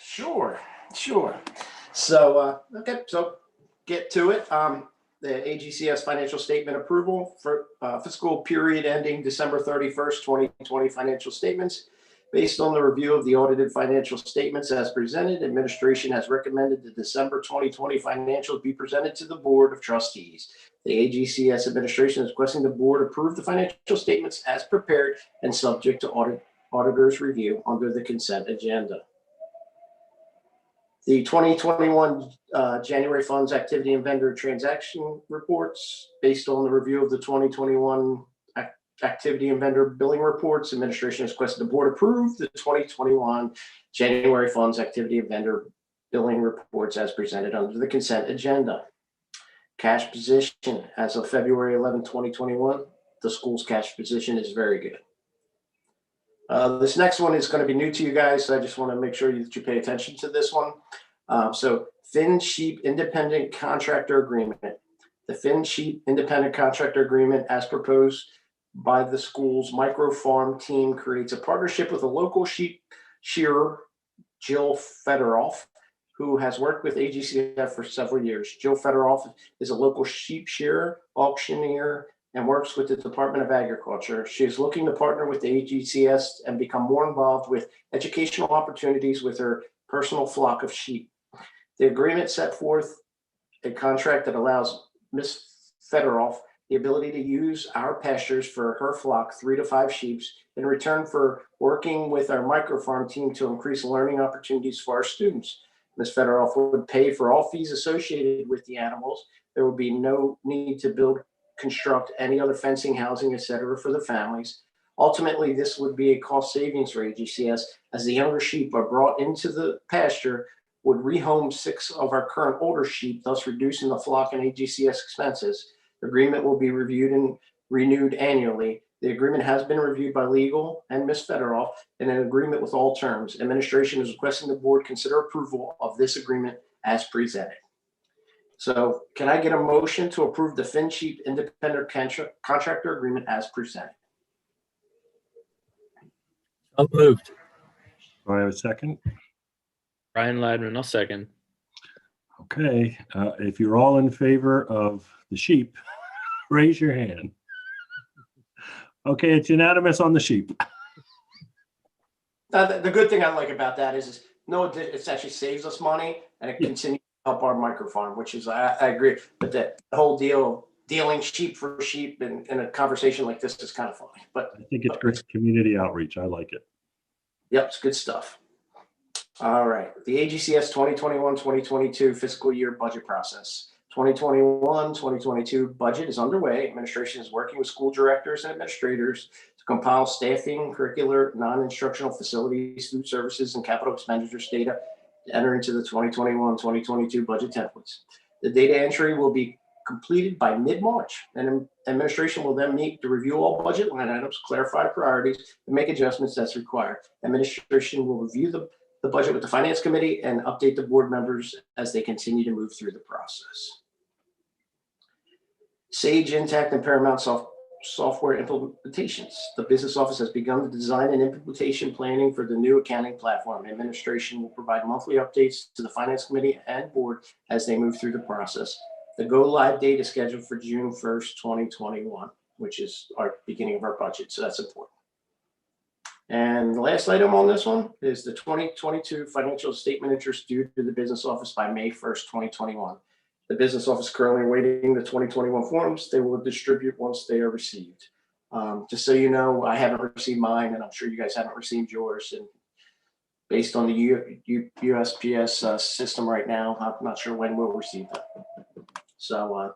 S4: Sure. So, okay, so get to it. The AGCS financial statement approval for fiscal period ending December 31st, 2020 financial statements. Based on the review of the audited financial statements as presented, administration has recommended the December 2020 financials be presented to the Board of Trustees. The AGCS administration is requesting the board approve the financial statements as prepared and subject to auditor's review under the consent agenda. The 2021 January funds activity and vendor transaction reports. Based on the review of the 2021 activity and vendor billing reports, administration has requested the board approve the 2021 January funds activity and vendor billing reports as presented under the consent agenda. Cash position as of February 11, 2021, the school's cash position is very good. This next one is going to be new to you guys, so I just want to make sure that you pay attention to this one. So Finn Sheep Independent Contractor Agreement. The Finn Sheep Independent Contractor Agreement, as proposed by the school's micro farm team, creates a partnership with a local sheep shearer, Jill Federoff, who has worked with AGCS for several years. Jill Federoff is a local sheep shearer, auctioneer, and works with the Department of Agriculture. She is looking to partner with the AGCS and become more involved with educational opportunities with her personal flock of sheep. The agreement set forth a contract that allows Ms. Federoff the ability to use our pastures for her flock, 3 to 5 sheep, in return for working with our microfarm team to increase learning opportunities for our students. Ms. Federoff would pay for all fees associated with the animals. There would be no need to construct any other fencing, housing, etc. for the families. Ultimately, this would be a cost savings for AGCS, as the younger sheep are brought into the pasture, would rehome 6 of our current older sheep, thus reducing the flock and AGCS expenses. The agreement will be reviewed and renewed annually. The agreement has been reviewed by legal and Ms. Federoff in an agreement with all terms. Administration is requesting the board consider approval of this agreement as presented. So can I get a motion to approve the Finn Sheep Independent Contractor Agreement as presented?
S10: So moved.
S1: Do I have a second?
S8: Brian Ladman, I'll second.
S1: Okay, if you're all in favor of the sheep, raise your hand. Okay, it's unanimous on the sheep.
S4: The good thing I like about that is no, it actually saves us money, and it continues to help our microfarm, which is, I agree. But the whole deal of dealing sheep for sheep in a conversation like this is kind of funny. But
S1: I think it's great community outreach. I like it.
S4: Yep, it's good stuff. All right, the AGCS 2021-2022 fiscal year budget process. 2021-2022 budget is underway. Administration is working with school directors and administrators to compile staffing, curricular, non-instructional facilities, food services, and capital expenditures data to enter into the 2021-2022 budget templates. The data entry will be completed by mid-March, and administration will then meet to review all budget line items, clarify priorities, and make adjustments as required. Administration will review the budget with the finance committee and update the board members as they continue to move through the process. Sage, Intact, and Paramount software implementations. The business office has begun the design and implementation planning for the new accounting platform. Administration will provide monthly updates to the finance committee and board as they move through the process. The go live date is scheduled for June 1st, 2021, which is our beginning of our budget. So that's important. And the last item on this one is the 2022 financial statement interest due to the business office by May 1st, 2021. The business office currently awaiting the 2021 forms. They will distribute once they are received. Just so you know, I haven't received mine, and I'm sure you guys haven't received yours. And based on the USPS system right now, I'm not sure when we'll receive them. So,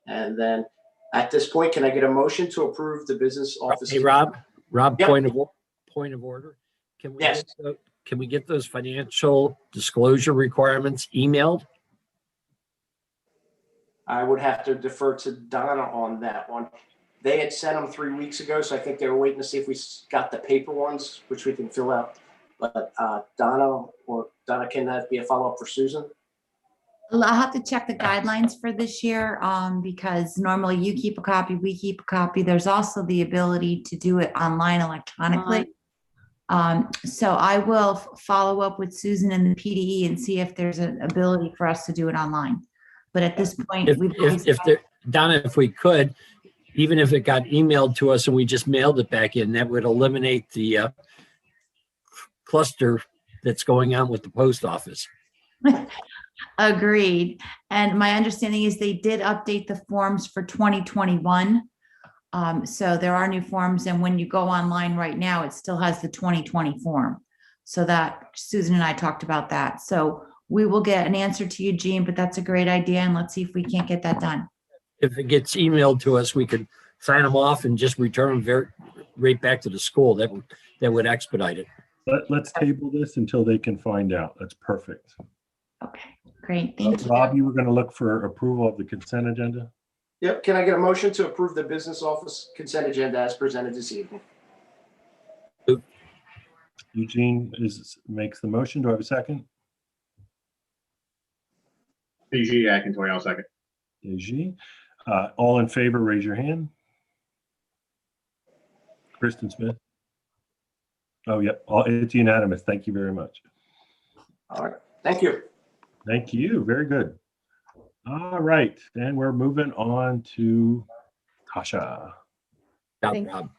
S4: and then at this point, can I get a motion to approve the business office?
S10: Hey, Rob, yep. Point of order. Can we,
S4: yes.
S10: Can we get those financial disclosure requirements emailed?
S4: I would have to defer to Donna on that one. They had sent them 3 weeks ago, so I think they were waiting to see if we got the paper ones, which we can fill out. But Donna, can that be a follow-up for Susan?
S14: I'll have to check the guidelines for this year because normally you keep a copy, we keep a copy. There's also the ability to do it online electronically. So I will follow up with Susan and the PDE and see if there's an ability for us to do it online. But at this point,
S10: Donna, if we could, even if it got emailed to us and we just mailed it back in, that would eliminate the cluster that's going on with the post office.
S14: Agreed. And my understanding is they did update the forms for 2021. So there are new forms, and when you go online right now, it still has the 2020 form. So that Susan and I talked about that. So we will get an answer to you, Jean, but that's a great idea. And let's see if we can't get that done.
S10: If it gets emailed to us, we could sign them off and just return them right back to the school. That would expedite it.
S1: Let's table this until they can find out. That's perfect.
S14: Okay, great. Thank you.
S1: Rob, you were going to look for approval of the consent agenda?
S4: Yep, can I get a motion to approve the business office consent agenda as presented this evening?
S1: Eugene makes the motion. Do I have a second?
S13: AG Akintoy, I'll second.
S1: AG. All in favor, raise your hand. Kristen Smith. Oh, yeah, it's unanimous. Thank you very much.
S4: All right, thank you.
S1: Thank you. Very good. All right, and we're moving on to Tasha.
S10: Job,
S15: Thank
S10: Rob.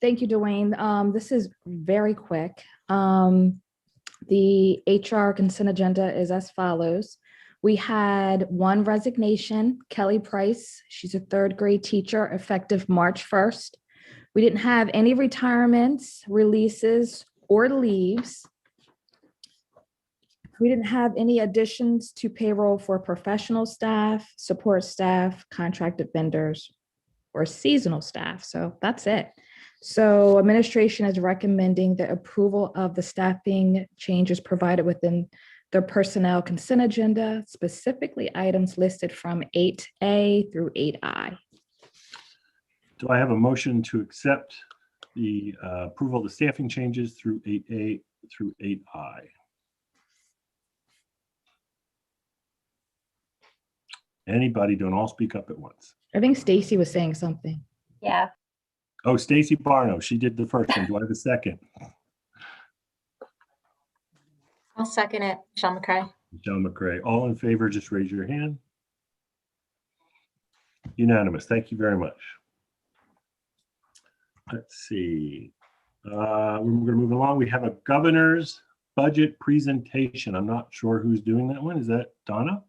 S15: Thank you, Dwayne. This is very quick. The HR consent agenda is as follows. We had one resignation, Kelly Price. She's a third grade teacher effective March 1st. We didn't have any retirements, releases, or leaves. We didn't have any additions to payroll for professional staff, support staff, contracted vendors, or seasonal staff. So that's it. So administration is recommending the approval of the staffing changes provided within the personnel consent agenda, specifically items listed from 8A through 8I.
S1: Do I have a motion to accept the approval of the staffing changes through 8A through 8I? Anybody? Don't all speak up at once.
S15: I think Stacy was saying something.
S3: Yeah.
S1: Oh, Stacy Barno, she did the first one. Do I have a second?
S2: I'll second it. Michelle McCray.
S1: Michelle McCray. All in favor, just raise your hand. Unanimous. Thank you very much. Let's see. We're going to move along. We have a governor's budget presentation. I'm not sure who's doing that one. Is that Donna?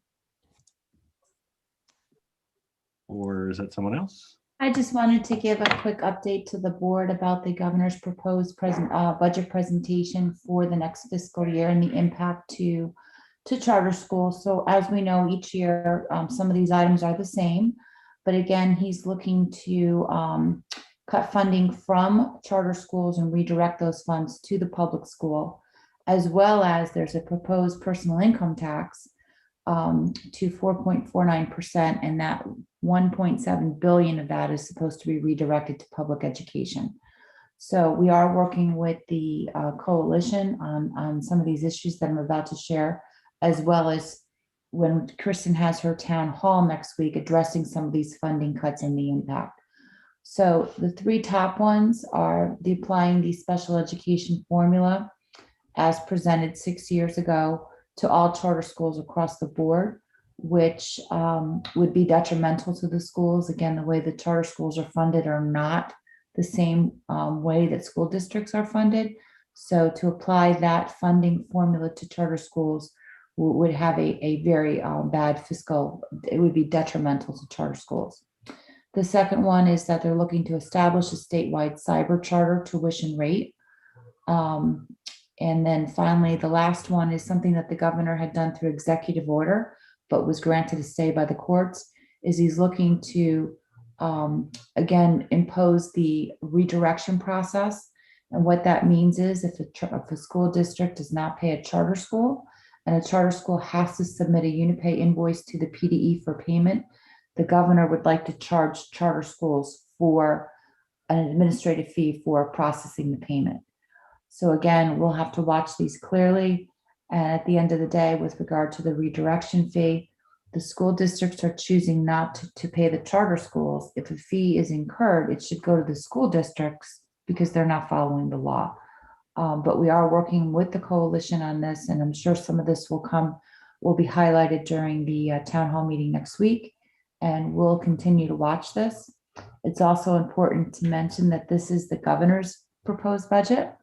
S1: Or is that someone else?
S14: I just wanted to give a quick update to the board about the governor's proposed budget presentation for the next fiscal year and the impact to charter schools. So as we know, each year, some of these items are the same, but again, he's looking to cut funding from charter schools and redirect those funds to the public school, as well as there's a proposed personal income tax to 4.49%, and that 1.7 billion of that is supposed to be redirected to public education. So we are working with the coalition on some of these issues that I'm about to share, as well as when Kristen has her town hall next week addressing some of these funding cuts and the impact. So the three top ones are the applying the special education formula as presented 6 years ago to all charter schools across the board, which would be detrimental to the schools. Again, the way the charter schools are funded are not the same way that school districts are funded. So to apply that funding formula to charter schools would have a very bad fiscal, it would be detrimental to charter schools. The second one is that they're looking to establish a statewide cyber charter tuition rate. And then finally, the last one is something that the governor had done through executive order, but was granted a stay by the courts, is he's looking to, again, impose the redirection process. And what that means is if a school district does not pay a charter school, and a charter school has to submit a Unipay invoice to the PDE for payment, the governor would like to charge charter schools for an administrative fee for processing the payment. So again, we'll have to watch these clearly. And at the end of the day, with regard to the redirection fee, the school districts are choosing not to pay the charter schools. If a fee is incurred, it should go to the school districts because they're not following the law. But we are working with the coalition on this, and I'm sure some of this will be highlighted during the town hall meeting next week, and we'll continue to watch this. It's also important to mention that this is the governor's proposed budget.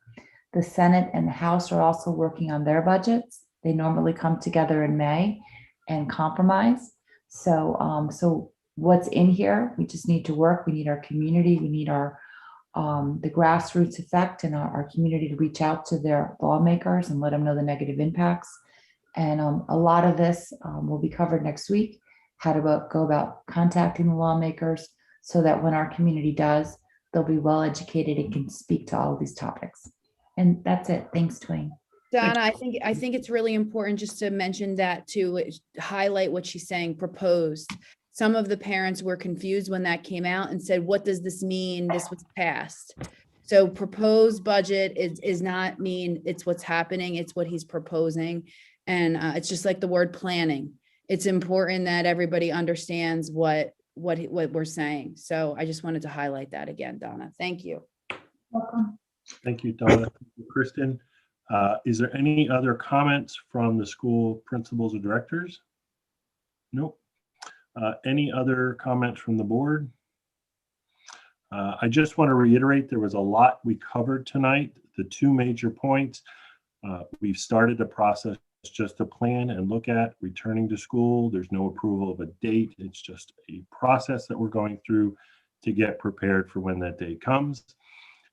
S14: The Senate and the House are also working on their budgets. They normally come together in May and compromise. So what's in here, we just need to work. We need our community. We need our the grassroots effect in our community to reach out to their lawmakers and let them know the negative impacts. And a lot of this will be covered next week, how to go about contacting the lawmakers so that when our community does, they'll be well educated and can speak to all of these topics. And that's it. Thanks, Dwayne.
S9: Donna, I think it's really important just to mention that to highlight what she's saying, proposed. Some of the parents were confused when that came out and said, what does this mean? This was passed. So proposed budget is not mean it's what's happening, it's what he's proposing. And it's just like the word planning. It's important that everybody understands what we're saying. So I just wanted to highlight that again, Donna. Thank you.
S14: Welcome.
S1: Thank you, Donna. Thank you, Kristen. Is there any other comments from the school principals or directors? Nope. Any other comments from the board? I just want to reiterate, there was a lot we covered tonight. The two major points, we've started a process just to plan and look at returning to school. There's no approval of a date. It's just a process that we're going through to get prepared for when that day comes.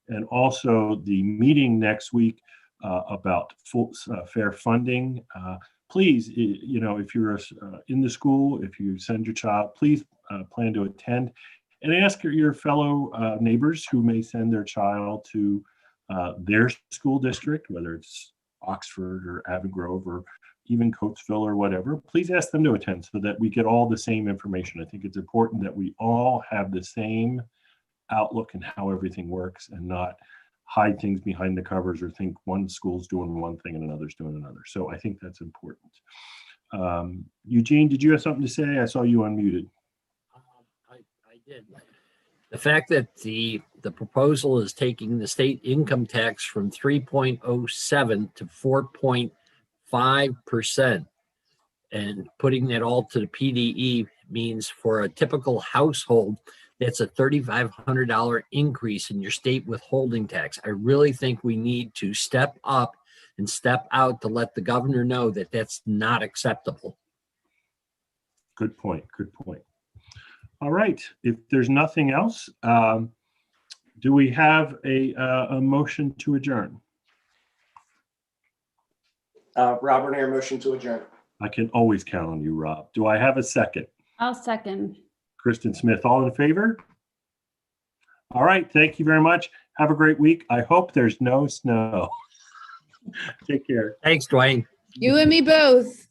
S1: And also the meeting next week about full fair funding. Please, if you're in the school, if you send your child, please plan to attend and ask your fellow neighbors who may send their child to their school district, whether it's Oxford or Avon Grove or even Coatesville or whatever. Please ask them to attend so that we get all the same information. I think it's important that we all have the same outlook and how everything works and not hide things behind the covers or think one school's doing one thing and another's doing another. So I think that's important. Eugene, did you have something to say? I saw you unmuted.
S10: I did. The fact that the proposal is taking the state income tax from 3.07 to 4.5% and putting that all to the PDE means for a typical household, that's a $3,500 increase in your state withholding tax. I really think we need to step up and step out to let the governor know that that's not acceptable.
S1: Good point. Good point. All right. If there's nothing else, do we have a motion to adjourn?
S4: Robert Air, motion to adjourn.
S1: I can always count on you, Rob. Do I have a second?
S5: I'll second.
S1: Kristen Smith, all in favor? All right. Thank you very much. Have a great week. I hope there's no snow. Take care.
S10: Thanks, Dwayne.
S9: You and me both.